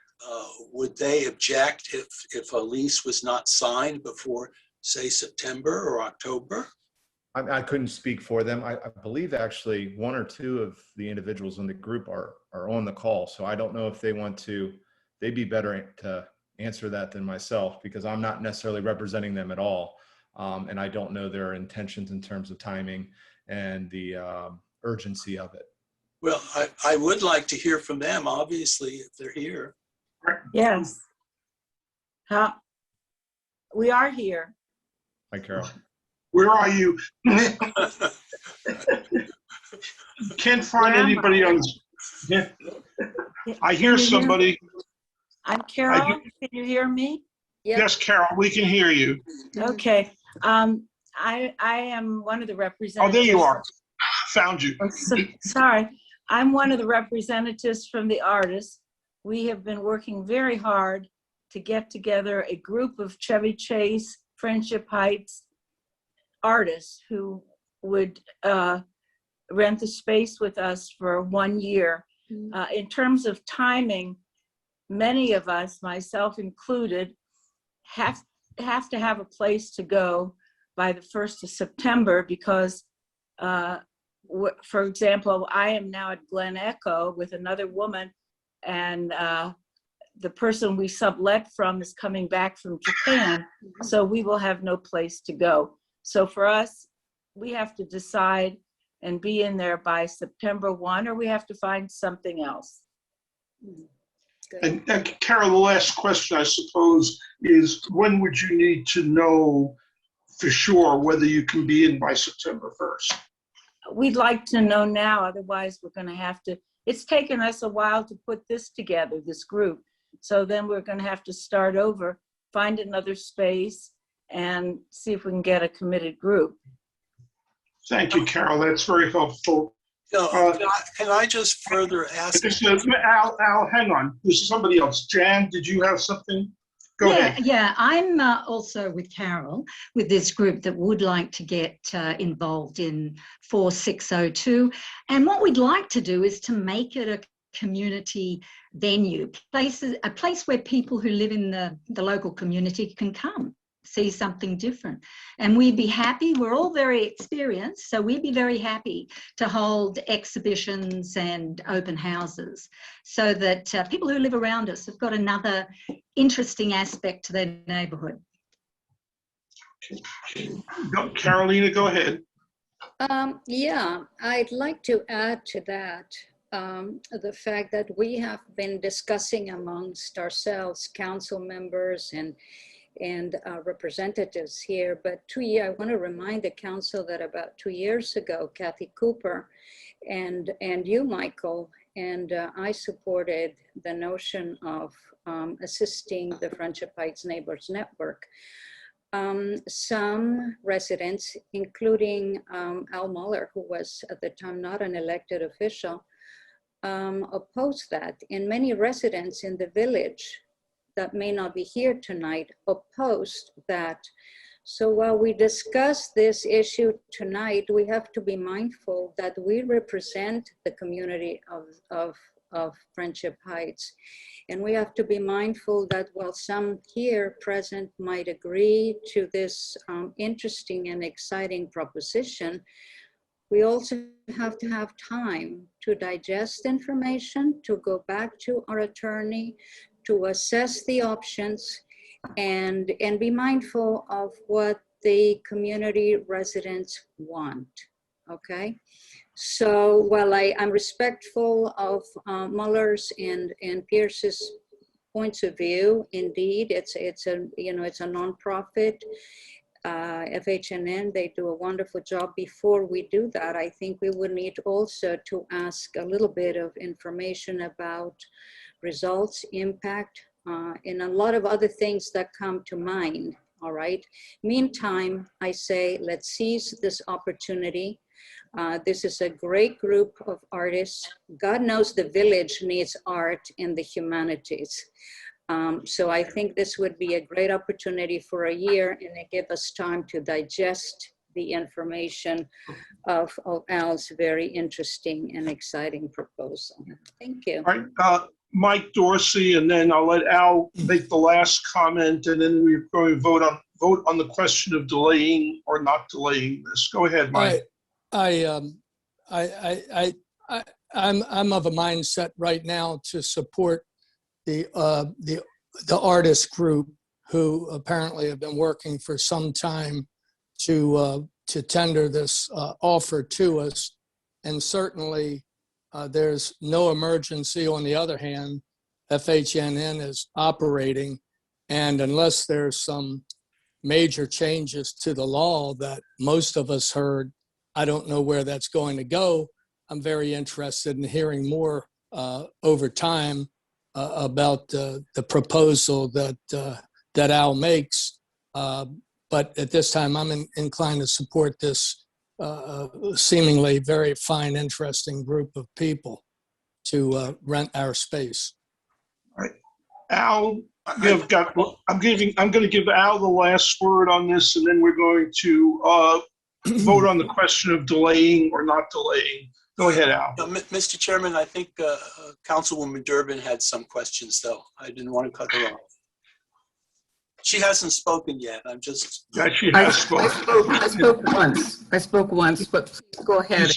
Would they object if a lease was not signed before, say, September or October? I couldn't speak for them. I believe actually one or two of the individuals in the group are on the call. So I don't know if they want to, they'd be better to answer that than myself, because I'm not necessarily representing them at all. And I don't know their intentions in terms of timing and the urgency of it. Well, I would like to hear from them, obviously, if they're here. Yes. We are here. Hi, Carol. Where are you? Can't find anybody on. Yeah. I hear somebody. I'm Carol. Can you hear me? Yes, Carol, we can hear you. Okay. I am one of the representatives. Oh, there you are. Found you. Sorry. I'm one of the representatives from the artists. We have been working very hard to get together a group of Chevy Chase, Friendship Heights artists who would rent the space with us for 1 year. In terms of timing, many of us, myself included, have to have a place to go by the 1st of September because, for example, I am now at Glen Echo with another woman, and the person we sublet from is coming back from Japan, so we will have no place to go. So for us, we have to decide and be in there by September 1, or we have to find something else. And Carol, the last question, I suppose, is when would you need to know for sure whether you can be in by September 1st? We'd like to know now, otherwise we're going to have to, it's taken us a while to put this together, this group. So then we're going to have to start over, find another space, and see if we can get a committed group. Thank you, Carol. That's very helpful. Can I just further ask? Al, hang on. There's somebody else. Jan, did you have something? Go ahead. Yeah, I'm also with Carol with this group that would like to get involved in 4602. And what we'd like to do is to make it a community venue, a place where people who live in the local community can come, see something different. And we'd be happy, we're all very experienced, so we'd be very happy to hold exhibitions and open houses so that people who live around us have got another interesting aspect to their neighborhood. Carolina, go ahead. Yeah, I'd like to add to that the fact that we have been discussing amongst ourselves, council members and representatives here, but I want to remind the council that about 2 years ago, Kathy Cooper and you, Michael, and I supported the notion of assisting the Friendship Heights Neighbors Network. Some residents, including Al Muller, who was at the time not an elected official, opposed that. And many residents in the village that may not be here tonight opposed that. So while we discuss this issue tonight, we have to be mindful that we represent the community of Friendship Heights. And we have to be mindful that while some here present might agree to this interesting and exciting proposition, we also have to have time to digest information, to go back to our attorney, to assess the options, and be mindful of what the community residents want, okay? So while I'm respectful of Muller's and Pierce's points of view, indeed, it's a nonprofit. FHNN, they do a wonderful job. Before we do that, I think we would need also to ask a little bit of information about results, impact, and a lot of other things that come to mind, all right? Meantime, I say, let's seize this opportunity. This is a great group of artists. God knows the village needs art and the humanities. So I think this would be a great opportunity for a year, and it gives us time to digest the information of Al's very interesting and exciting proposal. Thank you. All right, Mike Dorsey, and then I'll let Al make the last comment, and then we're going to vote on the question of delaying or not delaying this. Go ahead, Mike. I'm of a mindset right now to support the artist group who apparently have been working for some time to tender this offer to us, and certainly there's no emergency. On the other hand, FHNN is operating, and unless there's some major changes to the law that most of us heard, I don't know where that's going to go. I'm very interested in hearing more over time about the proposal that Al makes. But at this time, I'm inclined to support this seemingly very fine, interesting group of people to rent our space. All right. Al, I'm going to give Al the last word on this, and then we're going to vote on the question of delaying or not delaying. Go ahead, Al. Mr. Chairman, I think Councilwoman Durbin had some questions, though. I didn't want to cut her off. She hasn't spoken yet. I'm just. Yeah, she has spoken. I spoke once, but please go ahead.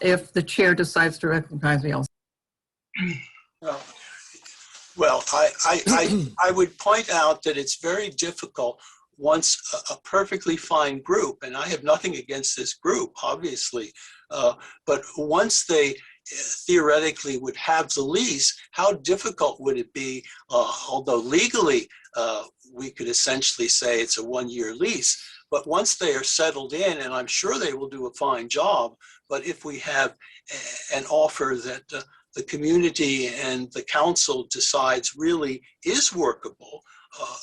If the chair decides to recognize me, I'll. Well, I would point out that it's very difficult once a perfectly fine group, and I have nothing against this group, obviously, but once they theoretically would have the lease, how difficult would it be, although legally we could essentially say it's a 1-year lease, but once they are settled in, and I'm sure they will do a fine job, but if we have an offer that the community and the council decides really is workable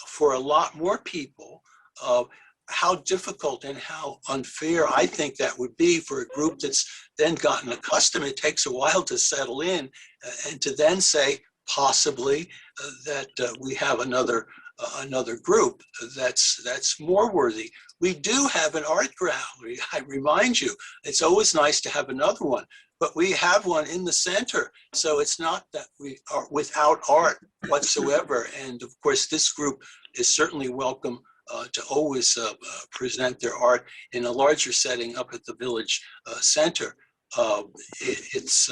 for a lot more people, how difficult and how unfair I think that would be for a group that's then gotten accustomed. It takes a while to settle in and to then say possibly that we have another group that's more worthy. We do have an art gallery. I remind you, it's always nice to have another one, but we have one in the center. So it's not that we are without art whatsoever. And of course, this group is certainly welcome to always present their art in a larger setting up at the village center. It's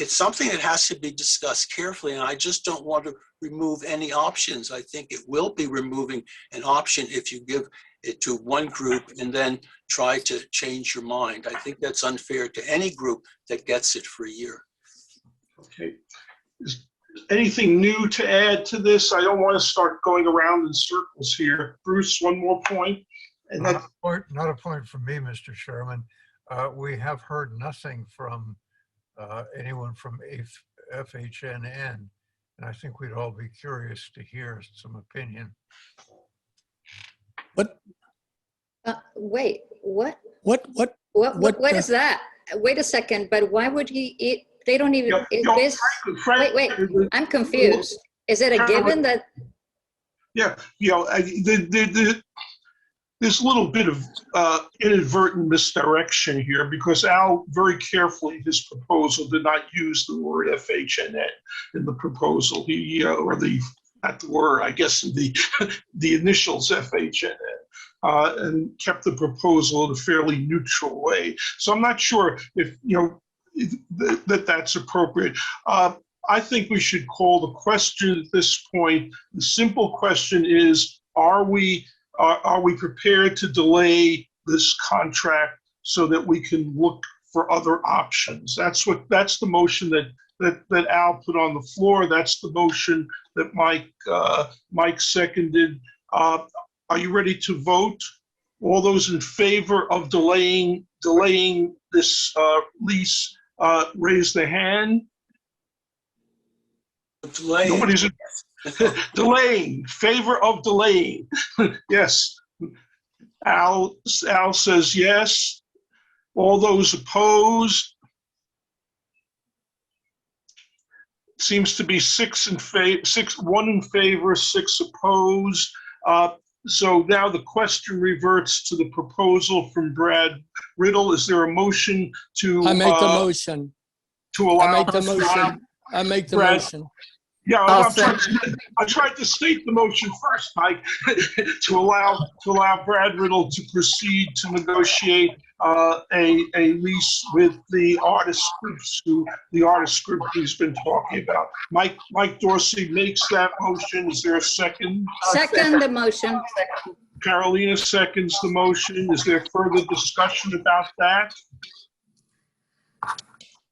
something that has to be discussed carefully, and I just don't want to remove any options. I think it will be removing an option if you give it to one group and then try to change your mind. I think that's unfair to any group that gets it for a year. Okay. Is anything new to add to this? I don't want to start going around in circles here. Bruce, one more point. And not a point from me, Mr. Chairman. We have heard nothing from anyone from FHNN, and I think we'd all be curious to hear some opinion. What? Wait, what? What Is that? Wait a second, but why would he, they don't even, wait, I'm confused. Is it a given that? Yeah, there's a little bit of inadvertent misdirection here because Al very carefully, his proposal did not use the word FHNN in the proposal. He, or the, not the word, I guess the initials FHNN, and kept the proposal in a fairly neutral way. So I'm not sure if, that's appropriate. I think we should call the question at this point. The simple question is, are we prepared to delay this contract so that we can look for other options? That's the motion that Al put on the floor. That's the motion that Mike seconded. Are you ready to vote? All those in favor of delaying this lease, raise their hand. Nobody's delaying. Favor of delaying. Yes. Al says yes. All those opposed. Seems to be 1 in favor, 6 opposed. So now the question reverts to the proposal from Brad Riddle. Is there a motion to? I make the motion. To allow. I make the motion. Yeah, I tried to state the motion first, Mike, to allow Brad Riddle to proceed to negotiate a lease with the artist group he's been talking about. Mike Dorsey makes that motion. Is there a second? Second the motion. Carolina seconds the motion. Is there further discussion about that?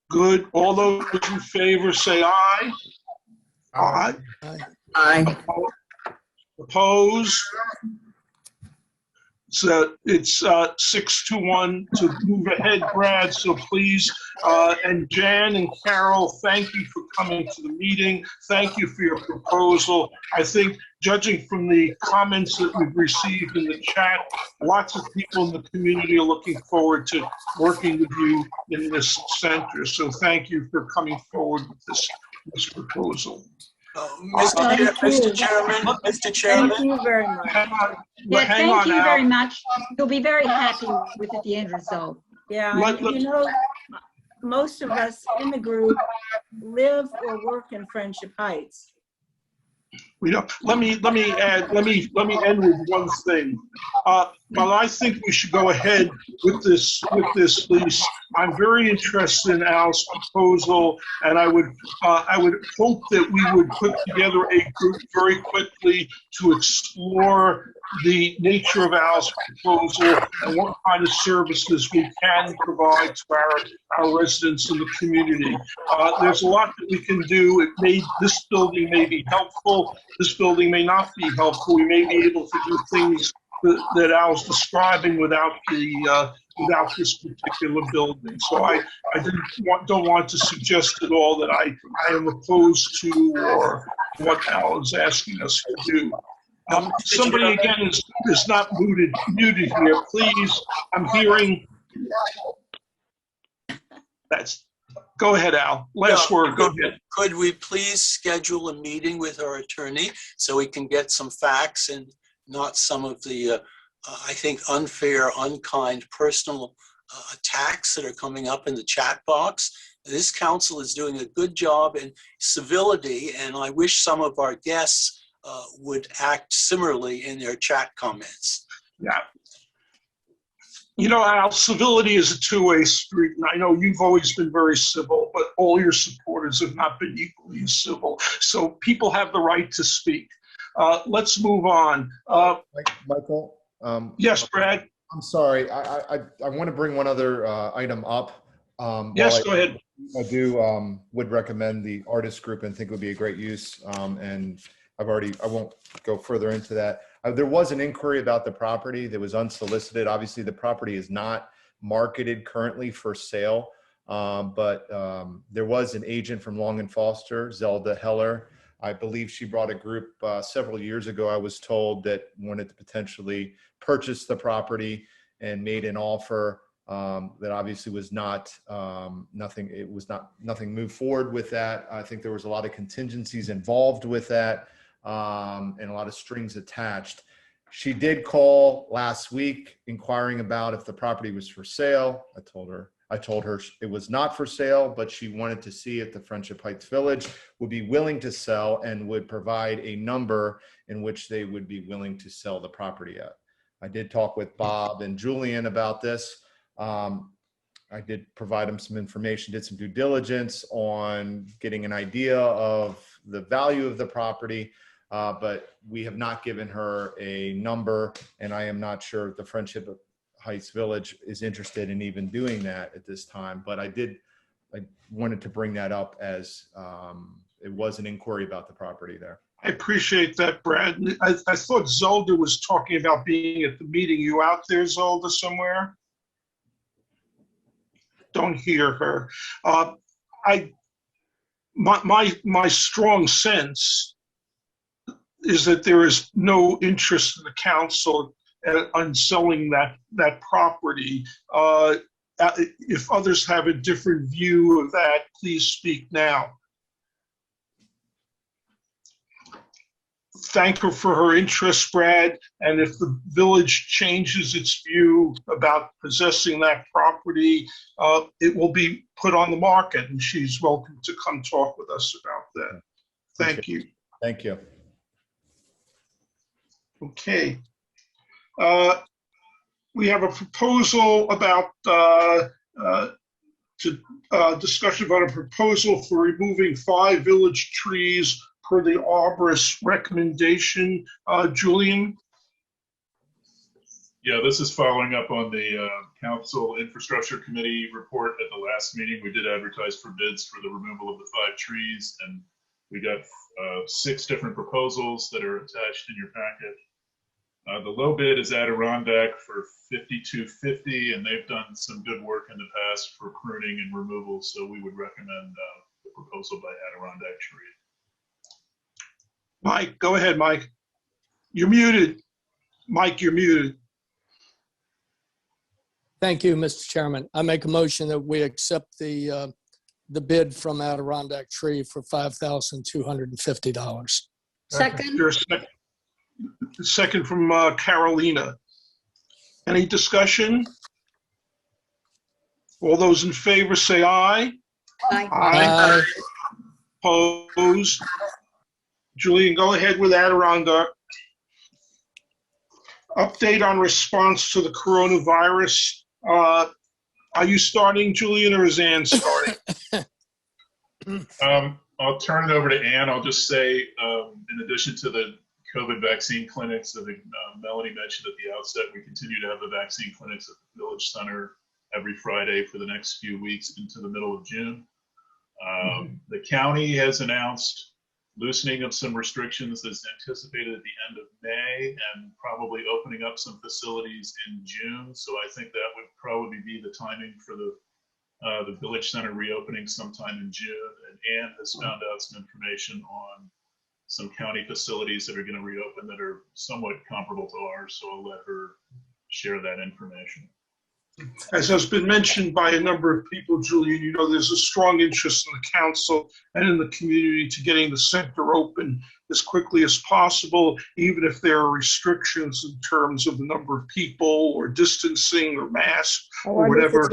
Good. All those in favor say aye. Aye. Aye. Opposed? It's 6-1 to move ahead, Brad. So please, and Jan and Carol, thank you for coming to the meeting. Thank you for your proposal. I think, judging from the comments that we've received in the chat, lots of people in the community are looking forward to working with you in this center. So thank you for coming forward with this proposal. Mr. Chairman, Thank you very much. Yeah, Hang thank on, you Al. very much. You'll be very happy with the end result. Yeah, Let- and, you know, most of us in the group live or work in Friendship Heights. We don't, let me end with one thing. While I think we should go ahead with this lease, I'm very interested in Al's proposal, and I would hope that we would put together a group very quickly to explore the nature of Al's proposal and what kind of services we can provide to our residents in the community. There's a lot that we can do. This building may be helpful. This building may not be helpful. We may be able to do things that Al's describing without this particular building. So I don't want to suggest at all that I am opposed to or what Al is asking us to do. Somebody again is not muted here. Please, I'm hearing. Go ahead, Al. Last word. Go ahead. Could we please schedule a meeting with our attorney so we can get some facts and not some of the, I think, unfair, unkind personal attacks that are coming up in the chat box? This council is doing a good job in civility, and I wish some of our guests would act similarly in their chat comments. Yeah. You know, Al, civility is a two-way street, and I know you've always been very civil, but all your supporters have not been equally as civil. So people have the right to speak. Let's move on. Michael? Yes, Brad? I'm sorry. I want to bring one other item up. Yes, go ahead. I would recommend the artist group and think it would be a great use. And I won't go further into that. There was an inquiry about the property that was unsolicited. Obviously, the property is not marketed currently for sale, but there was an agent from Long & Foster, Zelda Heller. I believe she brought a group several years ago, I was told, that wanted to potentially purchase the property and made an offer that obviously was nothing moved forward with that. I think there was a lot of contingencies involved with that. And a lot of strings attached. She did call last week inquiring about if the property was for sale. I told her it was not for sale, but she wanted to see if the Friendship Heights Village would be willing to sell and would provide a number in which they would be willing to sell the property at. I did talk with Bob and Julian about this. I did provide them some information, did some due diligence on getting an idea of the value of the property. But we have not given her a number, and I am not sure if the Friendship Heights Village is interested in even doing that at this time. But I wanted to bring that up as it was an inquiry about the property there. I appreciate that, Brad. I thought Zelda was talking about being at the meeting. You out there, Zelda, somewhere? Don't hear her. My strong sense is that there is no interest in the council on selling that property. If others have a different view of that, please speak now. Thank her for her interest, Brad, and if the village changes its view about possessing that property, it will be put on the market, and she's welcome to come talk with us about that. Thank you. Thank you. Okay. We have a proposal about discussion about a proposal for removing 5 village trees per the arborist recommendation. Julian? Yeah, this is following up on the Council Infrastructure Committee report at the last meeting. We did advertise for bids for the removal of the 5 trees, and we got 6 different proposals that are attached in your packet. The low bid is Adirondack for $52.50, and they've done some good work in the past for pruning and removal. So we would recommend the proposal by Adirondack Tree. Mike, go ahead, Mike. You're muted. Mike, you're muted. Thank you, Mr. Chairman. I make a motion that we accept the bid from Adirondack Tree for $5,250. Second. There's a second from Carolina. Any discussion? All those in favor say aye. Aye. Aye. Opposed? Julian, go ahead with Adirondack. Update on response to the coronavirus. Are you starting, Julian, or is Ann starting? I'll turn it over to Ann. I'll just say, in addition to the COVID vaccine clinics that Melanie mentioned at the outset, we continue to have the vaccine clinics at the Village Center every Friday for the next few weeks into the middle of June. The county has announced loosening of some restrictions that's anticipated at the end of May and probably opening up some facilities in June. So I think that would probably be the timing for the Village Center reopening sometime in June. And Ann has found out some information on some county facilities that are going to reopen that are somewhat comparable to ours. So I'll let her share that information. As has been mentioned by a number of people, Julian, you know, there's a strong interest in the council and in the community to getting the center open as quickly as possible, even if there are restrictions in terms of the number of people or distancing or masks or whatever.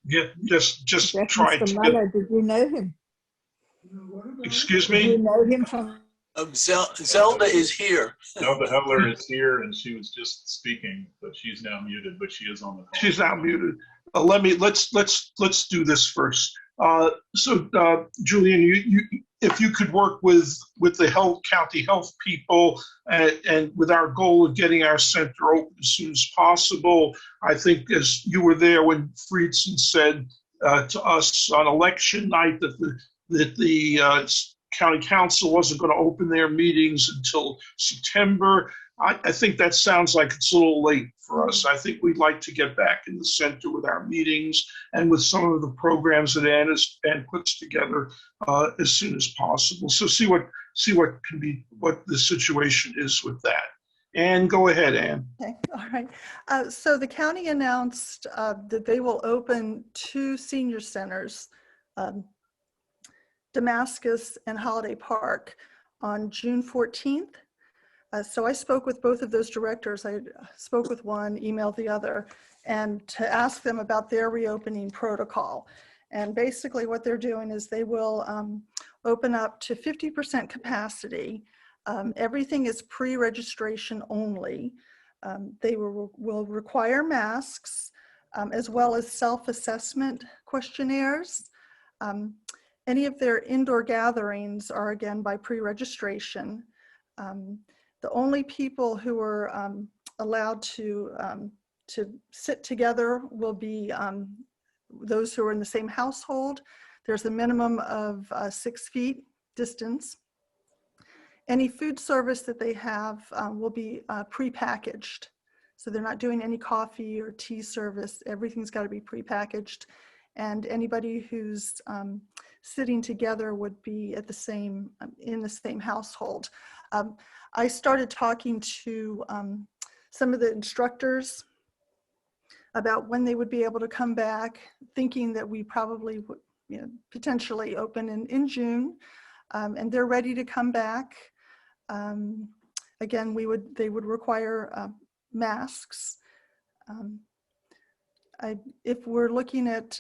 Yeah, just try to Muller, did you know him? Excuse Did you me? know him from? Zelda is here. Zelda Heller is here, and she was just speaking, but she's now muted, but she is on the call. She's now muted. Let's do this first. Julian, if you could work with the county health people and with our goal of getting our center open as soon as possible. I think as you were there when Friedson said to us on election night that the county council wasn't going to open their meetings until September. I think that sounds like it's a little late for us. I think we'd like to get back in the center with our meetings and with some of the programs that Ann puts together as soon as possible. So see what the situation is with that. Ann, go ahead, Ann. Okay, all right. So the county announced that they will open 2 senior centers, Damascus and Holiday Park, on June 14th. So I spoke with both of those directors. I spoke with one, emailed the other, and to ask them about their reopening protocol. And basically what they're doing is they will open up to 50% capacity. Everything is pre-registration only. They will require masks as well as self-assessment questionnaires. Any of their indoor gatherings are again by pre-registration. The only people who are allowed to sit together will be those who are in the same household. There's a minimum of 6 feet distance. Any food service that they have will be pre-packaged. So they're not doing any coffee or tea service. Everything's got to be pre-packaged. And anybody who's sitting together would be at in the same household. I started talking to some of the instructors about when they would be able to come back, thinking that we probably would potentially open in June, and they're ready to come back. Again, they would require masks. If we're looking at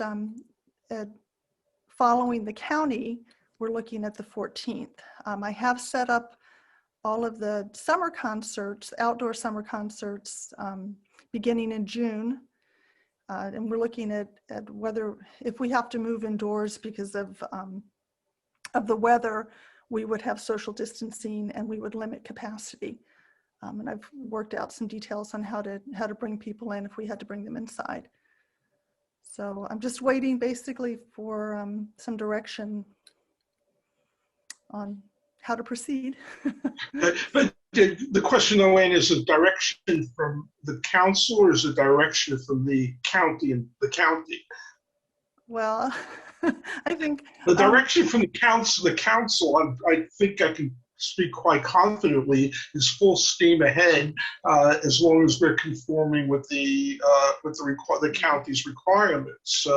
following the county, we're looking at the 14th. I have set up all of the summer concerts, outdoor summer concerts, beginning in June. And we're looking at whether, if we have to move indoors because of the weather, we would have social distancing and we would limit capacity. And I've worked out some details on how to bring people in if we had to bring them inside. So I'm just waiting basically for some direction on how to proceed. But The question, Elaine, is a direction from the council or is a direction from the county and the county? Well, I think. The direction from the council, I think I can speak quite confidently, is full steam ahead, as long as we're conforming with the county's requirements.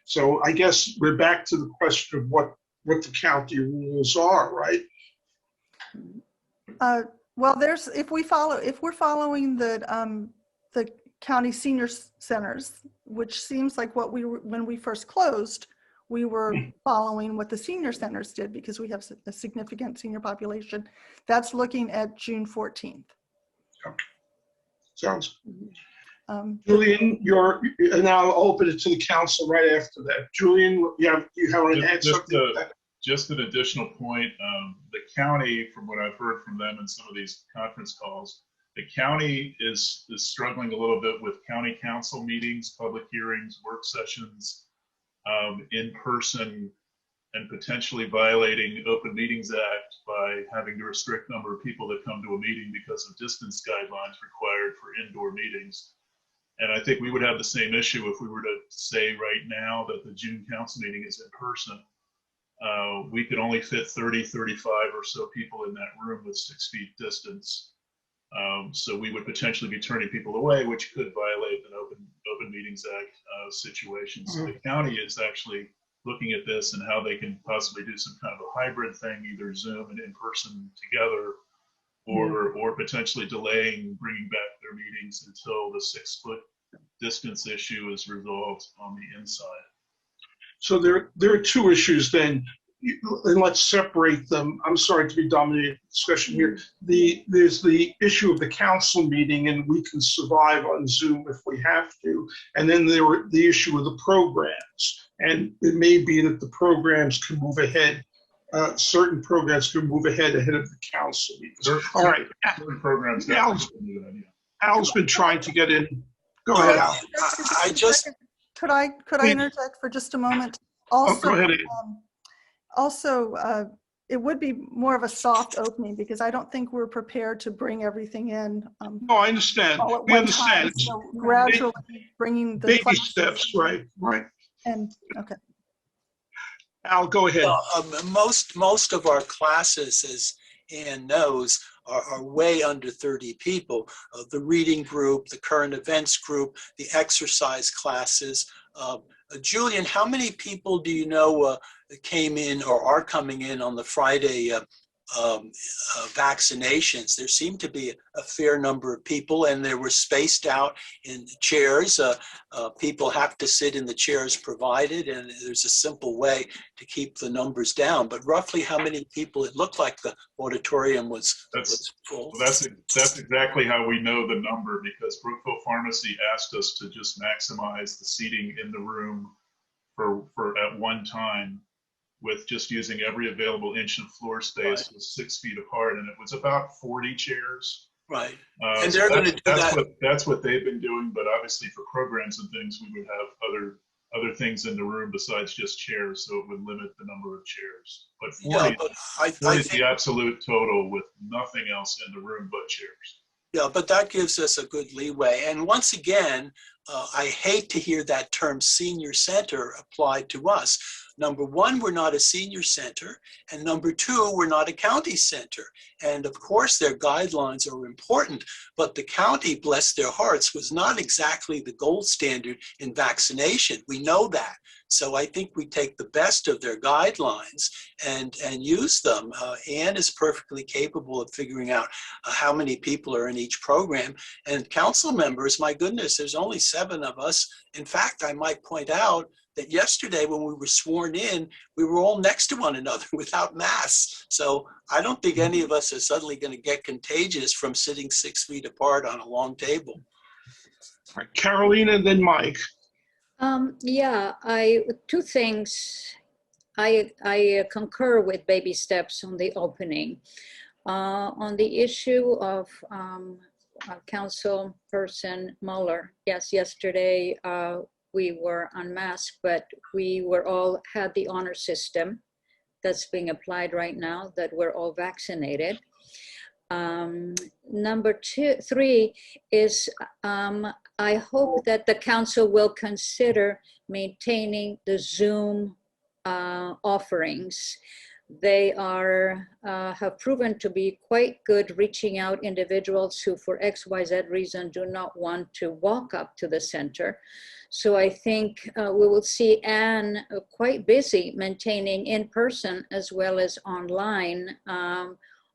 So I guess we're back to the question of what the county rules are, right? Well, if we're following the county senior centers, which seems like when we first closed, we were following what the senior centers did because we have a significant senior population. That's looking at June 14th. Okay. Sounds. Julian, and I'll open it to the council right after that. Julian, you have an answer? Just an additional point, the county, from what I've heard from them in some of these conference calls, the county is struggling a little bit with county council meetings, public hearings, work sessions, in person, and potentially violating Open Meetings Act by having to restrict number of people that come to a meeting because of distance guidelines required for indoor meetings. And I think we would have the same issue if we were to say right now that the June council meeting is in person. We could only fit 30, 35 or so people in that room with 6 feet distance. So we would potentially be turning people away, which could violate an Open Meetings Act situation. So the county is actually looking at this and how they can possibly do some kind of a hybrid thing, either Zoom and in person together, or potentially delaying bringing back their meetings until the 6-foot distance issue is resolved on the inside. So there are two issues then, and let's separate them. I'm sorry to be dominating the discussion here. There's the issue of the council meeting, and we can survive on Zoom if we have to. And then there were the issue of the programs. And it may be that the programs can move ahead. Certain programs can move ahead of the council meetings. All right. Certain programs. Al's been trying to get in. Go ahead, Al. Could I interject for just a moment? Also, go ahead. It would be more of a soft opening because I don't think we're prepared to bring everything in. No, I understand. We understand. So gradually bringing the baby steps, right? And okay. Al, go ahead. Most of our classes, as Ann knows, are way under 30 people. The reading group, the current events group, the exercise classes. Julian, how many people do you know came in or are coming in on the Friday vaccinations? There seemed to be a fair number of people, and they were spaced out in chairs. People have to sit in the chairs provided, and there's a simple way to keep the numbers down. But roughly how many people? It looked like the auditorium was full. That's exactly how we know the number, because Brookville Pharmacy asked us to just maximize the seating in the room for at one time, with just using every available inch of floor space with 6 feet apart, and it was about 40 chairs. Right, and they're going to do that. That's what they've been doing, but obviously for programs and things, we would have other things in the room besides just chairs, so it would limit the number of chairs. But 40 is the absolute total with nothing else in the room but chairs. Yeah, but that gives us a good leeway. And once again, I hate to hear that term senior center applied to us. Number one, we're not a senior center. And number two, we're not a county center. And of course, their guidelines are important, but the county, bless their hearts, was not exactly the gold standard in vaccination. We know that. So I think we take the best of their guidelines and use them. Ann is perfectly capable of figuring out how many people are in each program. And council members, my goodness, there's only 7 of us. In fact, I might point out that yesterday when we were sworn in, we were all next to one another without masks. So I don't think any of us are suddenly going to get contagious from sitting 6 feet apart on a long table. All right, Carolina, and then Mike. Yeah, two things. I concur with baby steps on the opening. On the issue of Councilperson Mueller, yes, yesterday we were unmasked, but we were all had the honor system that's being applied right now, that we're all vaccinated. Number three is I hope that the council will consider maintaining the Zoom offerings. They are have proven to be quite good reaching out individuals who for XYZ reason do not want to walk up to the center. So I think we will see Anne quite busy maintaining in person as well as online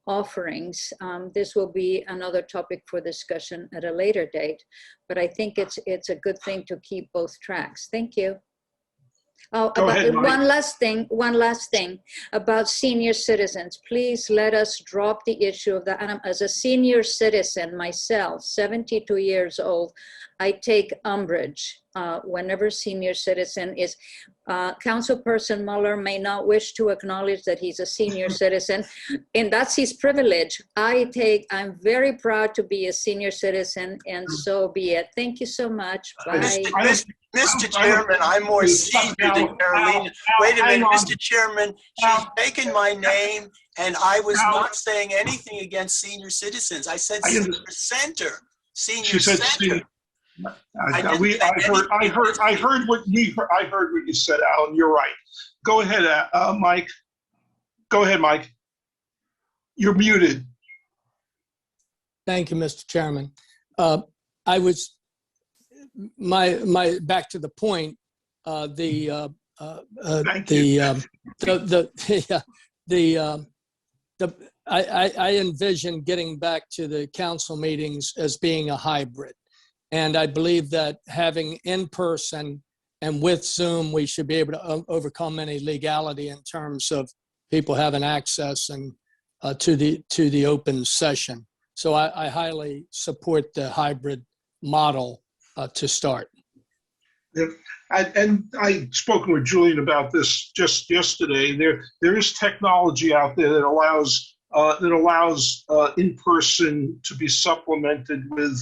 offerings. This will be another topic for discussion at a later date, but I think it's a good thing to keep both tracks. Thank you. Oh, one last thing about senior citizens. Please let us drop the issue of that. And as a senior citizen myself, 72 years old, I take umbrage whenever senior citizen is, Councilperson Muller may not wish to acknowledge that he's a senior citizen, and that's his privilege. I'm very proud to be a senior citizen, and so be it. Thank you so much. Bye. Mr. Chairman, I'm more senior than Carolina. Wait a minute, Mr. Chairman, she's taken my name, and I was not saying anything against senior citizens. I said senior center, senior center. I heard what you said, Alan. You're right. Go ahead, Mike. Go ahead, Mike. You're muted. Thank you, Mr. Chairman. I was back to the point. I envision getting back to the council meetings as being a hybrid. And I believe that having in person and with Zoom, we should be able to overcome any legality in terms of people having access and to the open session. So I highly support the hybrid model to start. Yep. And I've spoken with Julian about this just yesterday. There is technology out there that allows in person to be supplemented with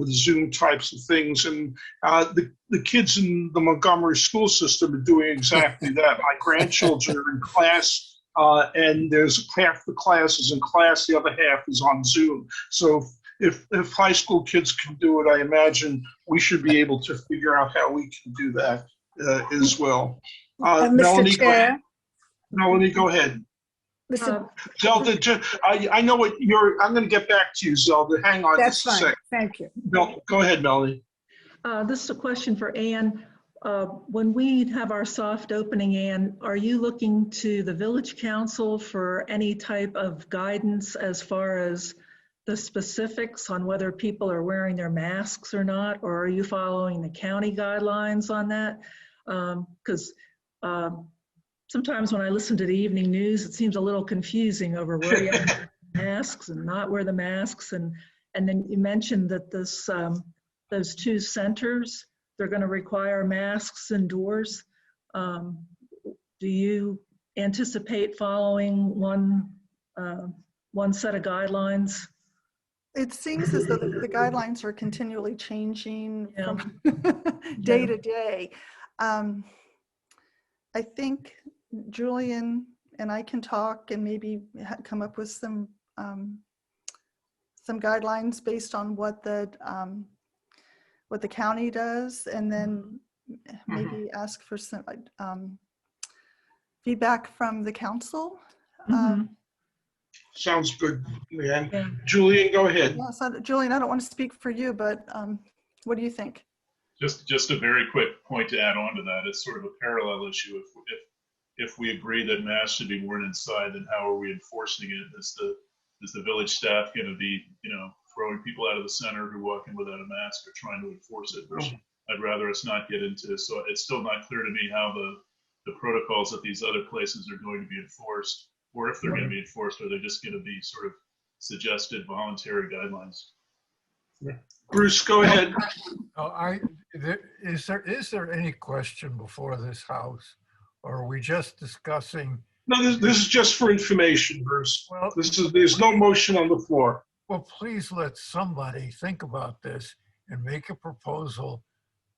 Zoom types of things, and the kids in the Montgomery school system are doing exactly that. My grandchildren are in class, and there's half the class is in class, the other half is on Zoom. So if high school kids can do it, I imagine we should be able to figure out how we can do that as well. Mr. Chair. Melanie, go ahead. Zelda, I know what I'm going to get back to you, Zelda. Hang on That's just a fine. second. Thank you. No, go ahead, Melanie. This is a question for Ann. When we have our soft opening, Ann, are you looking to the Village Council for any type of guidance as far as the specifics on whether people are wearing their masks or not, or are you following the county guidelines on that? Because sometimes when I listen to the evening news, it seems a little confusing over where you have to wear masks and not wear the masks. And then you mentioned that those two centers, they're going to require masks indoors. Do you anticipate following one set of guidelines? It seems as though the guidelines are continually changing from day to day. I think Julian and I can talk and maybe come up with some guidelines based on what the county does, and then maybe ask for some feedback from the council. Sounds good, Leanne. Yeah. Julian, go ahead. Yeah, so, Julian, I don't want to speak for you, but what do you think? Just a very quick point to add on to that. It's sort of a parallel issue. If we agree that masks should be worn inside, then how are we enforcing it? Is the village staff going to be, throwing people out of the center who walk in without a mask or trying to enforce it? I'd rather us not get into. So it's still not clear to me how the protocols at these other places are going to be enforced, or if they're going to be enforced, or they're just going to be sort of suggested voluntary guidelines. Bruce, go ahead. Is there any question before this House, or are we just discussing? No, this is just for information, Bruce. Well, there's no motion on the floor. Well, please let somebody think about this and make a proposal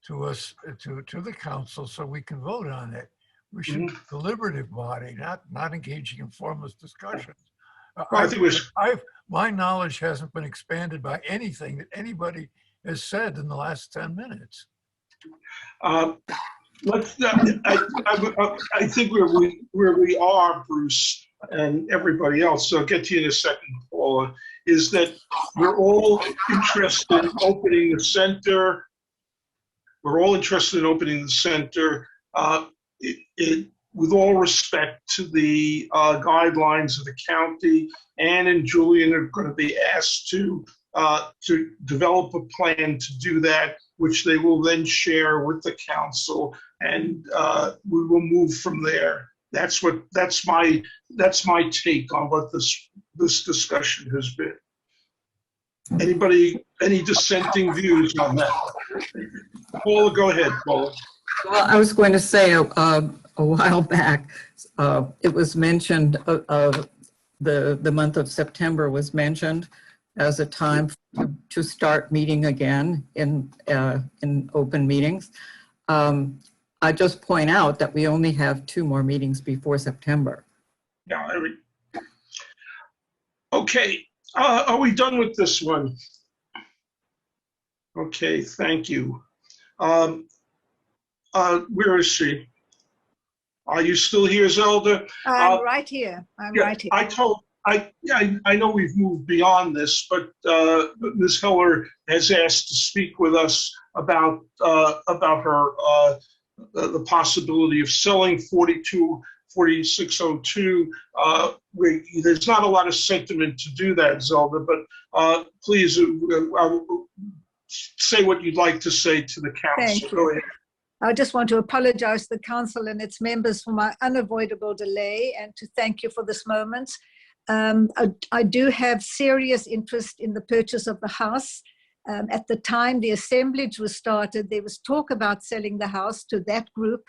to us, to the council, so we can vote on it. We should be a deliberative body, not engaging in formless discussions. My knowledge hasn't been expanded by anything that anybody has said in the last 10 minutes. I think where we are, Bruce, and everybody else, so I'll get to you in a second, Paula, is that we're all interested in opening the center. We're all interested in opening the center. With all respect to the guidelines of the county, Ann and Julian are going to be asked to develop a plan to do that, which they will then share with the council, and we will move from there. That's my take on what this discussion has been. Anybody, any dissenting views on that? Paula, go ahead, Paula. Well, I was going to say a while back, it was mentioned, the month of September was mentioned as a time to start meeting again in open meetings. I just point out that we only have 2 more meetings before September. Yeah. Okay. Are we done with this one? Okay. Thank you. Where is she? Are you still here, Zelda? I'm right here. Right here. I know we've moved beyond this, but Ms. Heller has asked to speak with us about her the possibility of selling 4602. There's not a lot of sentiment to do that, Zelda, but please say what you'd like to say to the council. Thank you. Go ahead. I just want to apologize to the council and its members for my unavoidable delay and to thank you for this moment. I do have serious interest in the purchase of the house. At the time the assemblage was started, there was talk about selling the house to that group.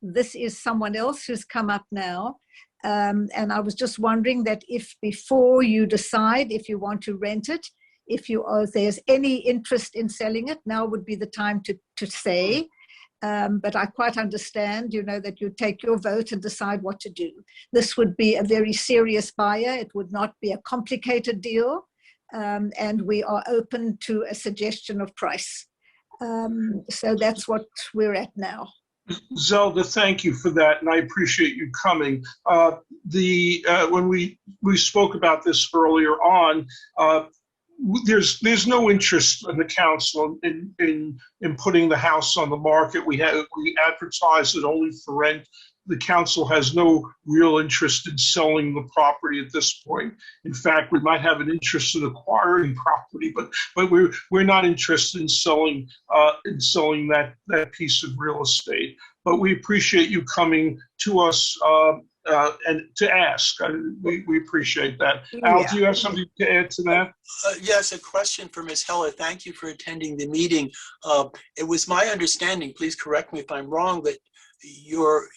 This is someone else who's come up now. And I was just wondering that if before you decide if you want to rent it, if there's any interest in selling it, now would be the time to say. But I quite understand, that you take your vote and decide what to do. This would be a very serious buyer. It would not be a complicated deal. And we are open to a suggestion of price. So that's what we're at now. Zelda, thank you for that, and I appreciate you coming. When we spoke about this earlier on, there's no interest in the council in putting the house on the market. We advertise it only for rent. The council has no real interest in selling the property at this point. In fact, we might have an interest in acquiring property, but we're not interested in selling that piece of real estate. But we appreciate you coming to us and to ask. We appreciate that. Al, do you have something to add to that? Yes, a question for Ms. Heller. Thank you for attending the meeting. It was my understanding, please correct me if I'm wrong, that you're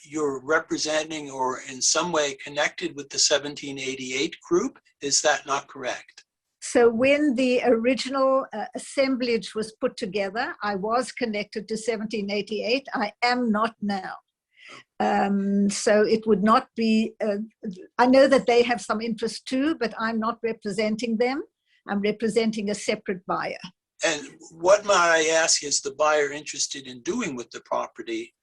representing or in some way connected with the 1788 group. Is that not correct? So when the original assemblage was put together, I was connected to 1788. I am not now. So it would not be, I know that they have some interest too, but I'm not representing them. I'm representing a separate buyer. And what, might I ask, is the buyer interested in doing with the property?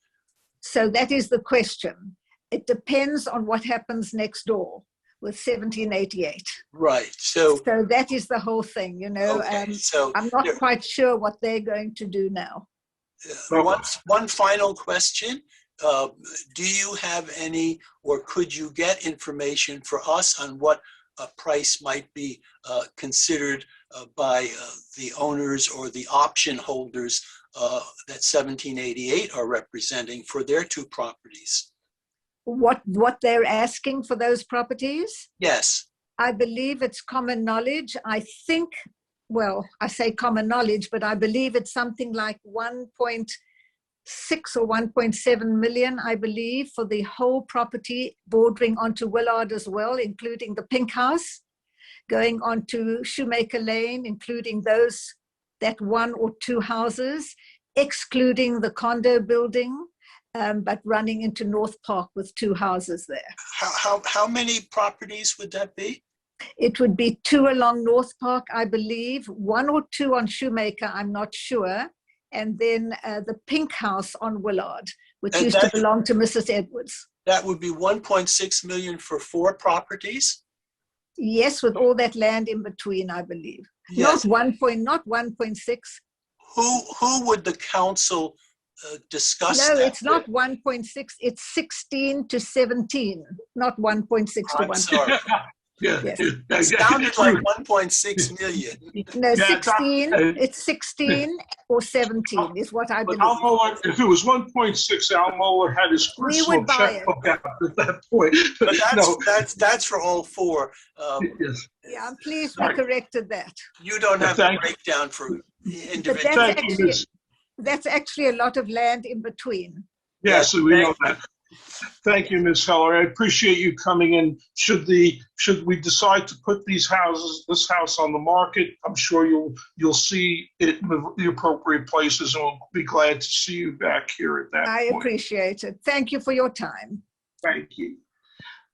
So that is the question. It depends on what happens next door with 1788. Right. So that is the whole thing, Okay, so I'm not quite sure what they're going to do now. One final question. Do you have any, or could you get information for us on what a price might be considered by the owners or the option holders that 1788 are representing for their two properties? What they're asking for those properties? Yes. I believe it's common knowledge. I think, well, I say common knowledge, but I believe it's something like 1.6 or 1.7 million, I believe, for the whole property bordering onto Willard as well, including the Pink House, going onto Shoemaker Lane, including that 1 or 2 houses, excluding the condo building, but running into North Park with 2 houses there. How many properties would that be? It would be 2 along North Park, I believe, 1 or 2 on Shoemaker, I'm not sure. And then the Pink House on Willard, which And used to that- belong to Mrs. Edwards. That would be 1.6 million for 4 properties? Yes, with all that land in between, I believe. Yes. Not 1.6. Who would the council discuss No, that it's not 1.6. It's 16 to 17, not 1.6 to I'm 1. sorry. Yes. It sounded like 1.6 million. No, Yeah, 16. It's 16 or 17 is what I But believe. Al Mohler, if it was 1.6, Al Mohler had his We personal would buy it. checkbook out at that point. But No, that's for all 4. yes. Yeah, I'm pleased we Right. corrected that. You don't have the Thank you. breakdown for But individual. that's actually a lot of land in between. Yes, we know that. Thank you, Ms. Heller. I appreciate you coming in. Should we decide to put this house on the market, I'm sure you'll see it in the appropriate places, and we'll be glad to see you back here at that I point. appreciate it. Thank you for your time. Thank you.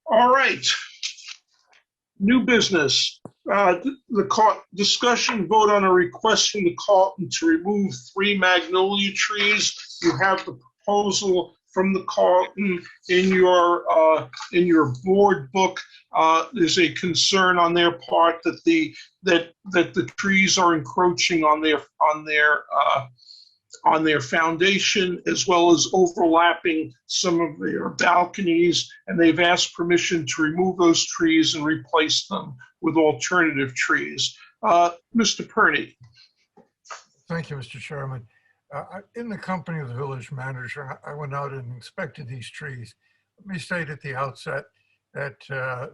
All right. New business. Discussion vote on a request from the Carlton to remove 3 magnolia trees. You have the proposal from the Carlton in your board book. There's a concern on their part that the trees are encroaching on their foundation, as well as overlapping some of their balconies, and they've asked permission to remove those trees and replace them with alternative trees. Mr. Perney. Thank you, Mr. Chairman. In the company of the village manager, I went out and inspected these trees. Let me state at the outset that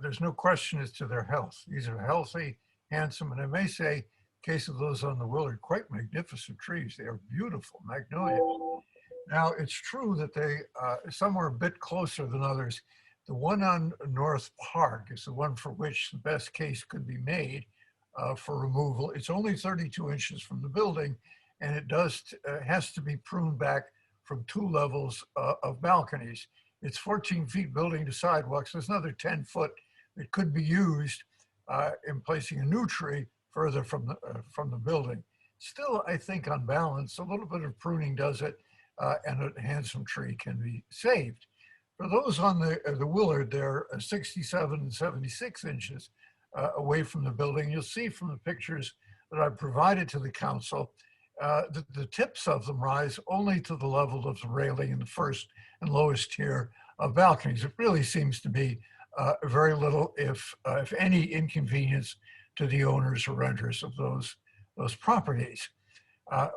there's no question as to their health. These are healthy, handsome, and I may say, in case of those on the Willard, quite magnificent trees. They are beautiful, magnolia. Now, it's true that some are a bit closer than others. The one on North Park is the one for which the best case could be made for removal. It's only 32 inches from the building, and it has to be pruned back from 2 levels of balconies. It's 14 feet building to sidewalks. There's another 10 foot that could be used in placing a new tree further from the building. Still, I think on balance, a little bit of pruning does it, and a handsome tree can be saved. For those on the Willard, they're 67 and 76 inches away from the building. You'll see from the pictures that I've provided to the council, the tips of them rise only to the level of the railing in the first and lowest tier of balconies. It really seems to be very little, if any, inconvenience to the owners or renters of those properties.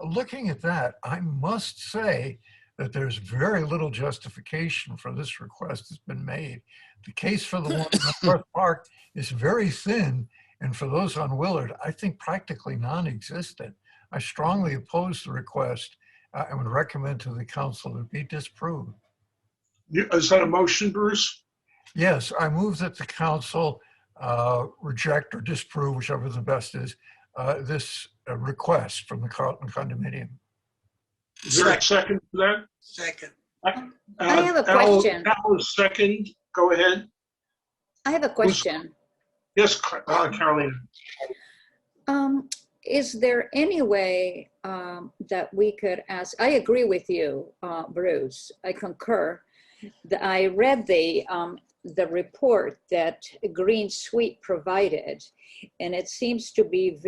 Looking at that, I must say that there's very little justification for this request that's been made. The case for the one on North Park is very thin, and for those on Willard, I think practically non-existent. I strongly oppose the request and would recommend to the council that it be disproved. Is that a motion, Bruce? Yes, I move that the council reject or disprove, whichever the best is, this request from the Carlton condominium. Is there a second to that? Second. I have a question. Al is second. Go ahead. I have a question. Yes, Carolina. Is there any way that we could ask? I agree with you, Bruce. I concur. I read the report that Green Suite provided, and it seems to be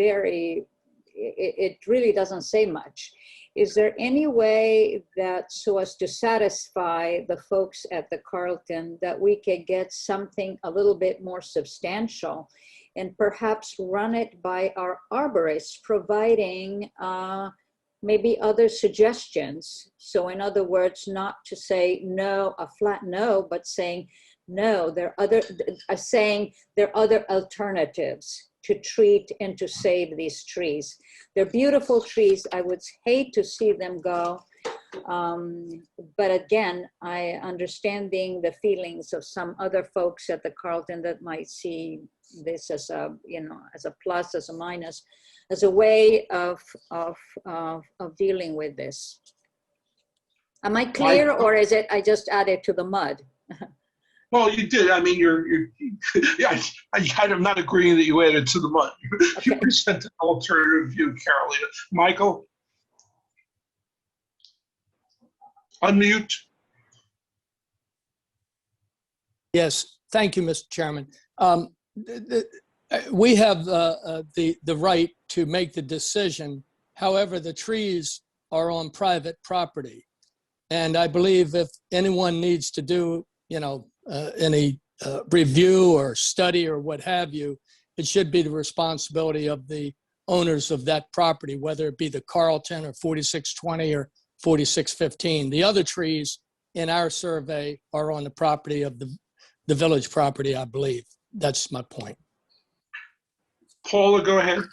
it really doesn't say much. Is there any way that, so as to satisfy the folks at the Carlton, that we could get something a little bit more substantial and perhaps run it by our arborists, providing maybe other suggestions? So in other words, not to say no, a flat no, but saying no, there are other alternatives to treat and to save these trees. They're beautiful trees. I would hate to see them go. But again, I understanding the feelings of some other folks at the Carlton that might see this as a, as a plus, as a minus, as a way of dealing with this. Am I clear, or is it I just added to the mud? Well, you did. I mean, I'm not agreeing that you added to the money. You presented an alternative view, Carolina. Michael? Unmute. Yes, thank you, Mr. Chairman. We have the right to make the decision. However, the trees are on private property. And I believe if anyone needs to do, any review or study or what have you, it should be the responsibility of the owners of that property, whether it be the Carlton or 4620 or 4615. The other trees in our survey are on the property of the village property, I believe. That's my point. Paula, go ahead.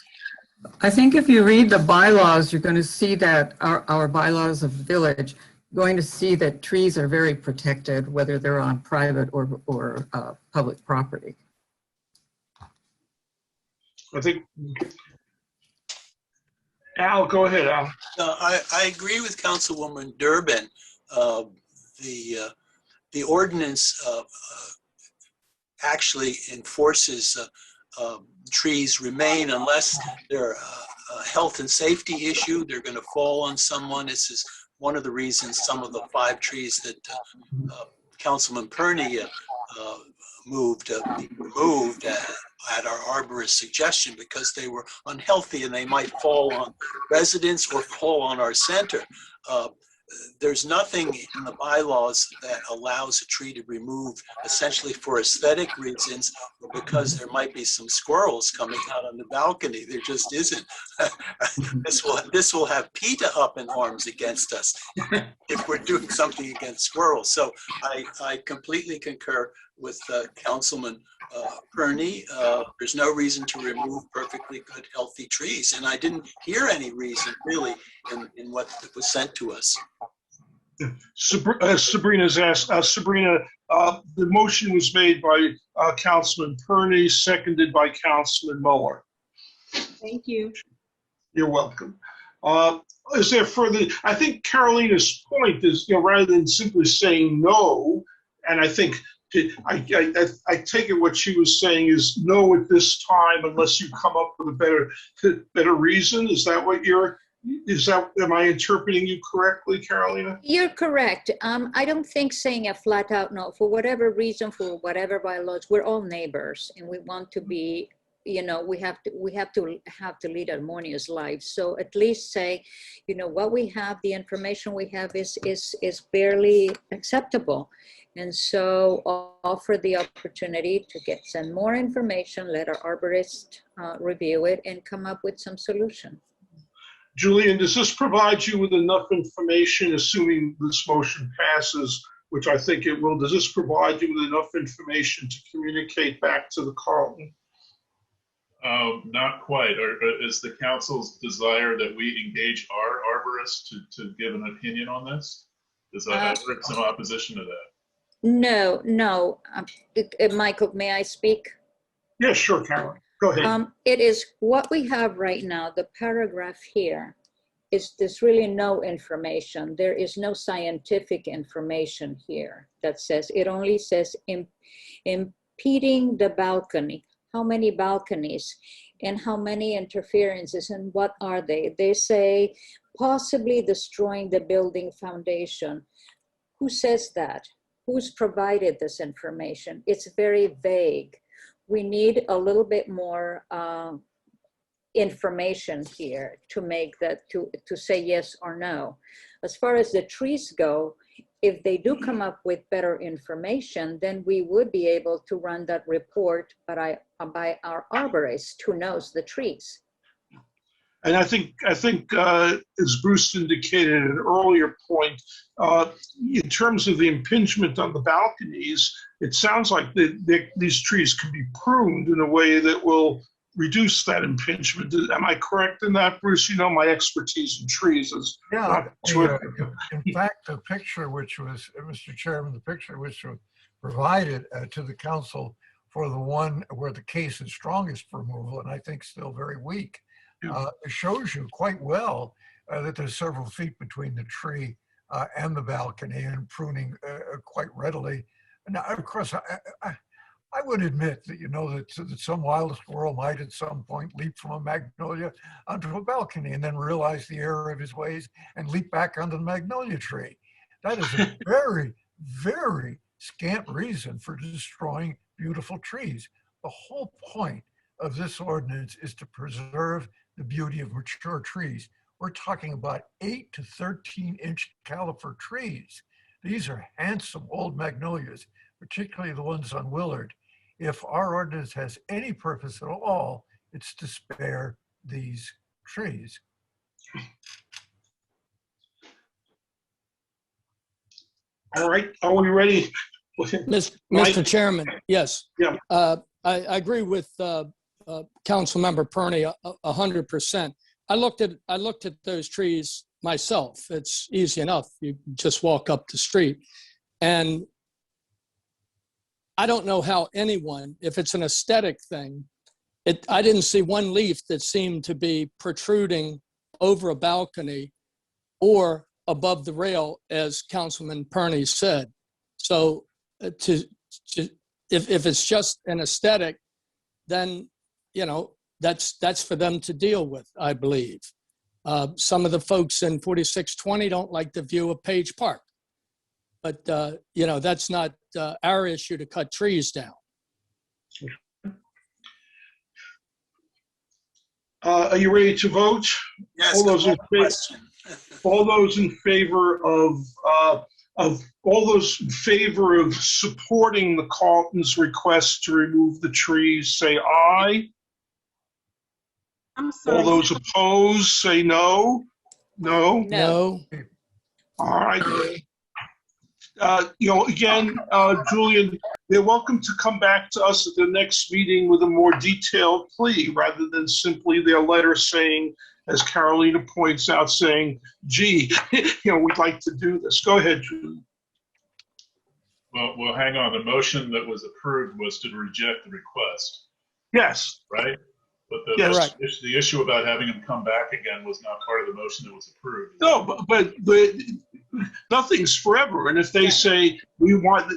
I think if you read the bylaws, you're going to see that our bylaws of the village, going to see that trees are very protected, whether they're on private or public property. I think, Al, go ahead, Al. I agree with Councilwoman Durbin. The ordinance actually enforces trees remain unless they're a health and safety issue. They're going to fall on someone. This is one of the reasons some of the 5 trees that Councilman Perney moved be removed at our arborist suggestion, because they were unhealthy and they might fall on residents or fall on our center. There's nothing in the bylaws that allows a tree to remove essentially for aesthetic reasons or because there might be some squirrels coming out on the balcony. There just isn't. This will have PETA up in arms against us if we're doing something against squirrels. So I completely concur with Councilman Perney. There's no reason to remove perfectly good, healthy trees. And I didn't hear any reason really in what was sent to us. Sabrina's asked, Sabrina, the motion was made by Councilman Perney, seconded by Councilman Muller. Thank you. You're welcome. Is there further? I think Carolina's point is, rather than simply saying no, and I think I take it what she was saying is no at this time unless you come up with a better reason. Is that what am I interpreting you correctly, Carolina? You're correct. I don't think saying a flat out no, for whatever reason, for whatever bylaws, we're all neighbors and we want to be, we have to lead harmonious lives. So at least say, what we have, the information we have is barely acceptable. And so offer the opportunity to send more information, let our arborist review it and come up with some solution. Julian, does this provide you with enough information, assuming this motion passes, which I think it will? Does this provide you with enough information to communicate back to the Carlton? Not quite. Is the council's desire that we engage our arborist to give an opinion on this? I've heard some opposition to that. No. Michael, may I speak? Yeah, sure, Carolyn. Go ahead. It is what we have right now. The paragraph here is there's really no information. There is no scientific information here that says, it only says impeding the balcony. How many balconies and how many interferences and what are they? They say possibly destroying the building foundation. Who says that? Who's provided this information? It's very vague. We need a little bit more information here to make that, to say yes or no. As far as the trees go, if they do come up with better information, then we would be able to run that report by our arborist who knows the trees. And I think as Bruce indicated at an earlier point, in terms of the impingement on the balconies, it sounds like these trees can be pruned in a way that will reduce that impingement. Am I correct in that, Bruce? My expertise in trees is not in fact, the picture which was, Mr. Chairman, the picture which was provided to the council for the one where the case is strongest for removal, and I think still very weak, it shows you quite well that there's several feet between the tree and the balcony, and pruning quite readily Now, of course, I would admit that, that some wild squirrel might at some point leap from a magnolia onto a balcony and then realize the error of his ways and leap back onto the magnolia tree. That is a very, very scant reason for destroying beautiful trees. The whole point of this ordinance is to preserve the beauty of mature trees. We're talking about 8 to 13-inch caliper trees. These are handsome old magnolias, particularly the ones on Willard. If our ordinance has any purpose at all, it's to spare these trees. All right, are we ready? Mr. Chairman, yes. Yeah. I agree with Councilmember Perney 100%. I looked at those trees myself. It's easy enough. You just walk up the street. And I don't know how anyone, if it's an aesthetic thing, I didn't see one leaf that seemed to be protruding over a balcony or above the rail, as Councilman Perney said. So if it's just an aesthetic, then, that's for them to deal with, I believe. Some of the folks in 4620 don't like the view of Page Park. But, that's not our issue to cut trees down. Are you ready to vote? Yes, All those in favor of supporting the Carlton's request to remove the trees, say aye. I'm sorry. All those opposed, say no. No. No. All right. Again, Julian, they're welcome to come back to us at the next meeting with a more detailed plea rather than simply their letter saying, as Carolina points out, saying, gee, we'd like to do this. Go ahead, Julian. Well, hang on. The motion that was approved was to reject the request. Yes. Right? But the issue about having him come back again was not part of the motion that was approved. No, but nothing's forever. And if they say they want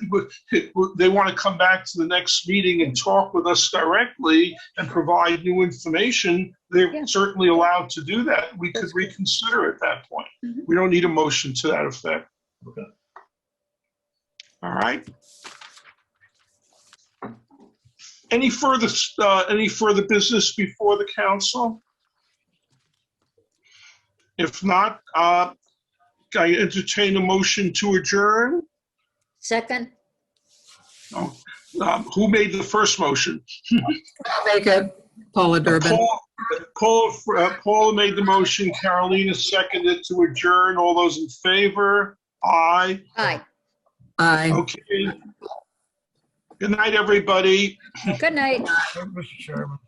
to come back to the next meeting and talk with us directly and provide new information, they're certainly allowed to do that. We could reconsider at that point. Mm-hmm. We don't need a motion to that effect. Okay. All right. Any further business before the council? If not, I entertain a motion to adjourn. Second. No. Who made the first motion? I'll make it. Paula Durbin. Paula made the motion. Carolina seconded to adjourn. All those in favor? Aye. Aye. Aye. Okay. Good night, everybody. Good night. Mr. Chairman.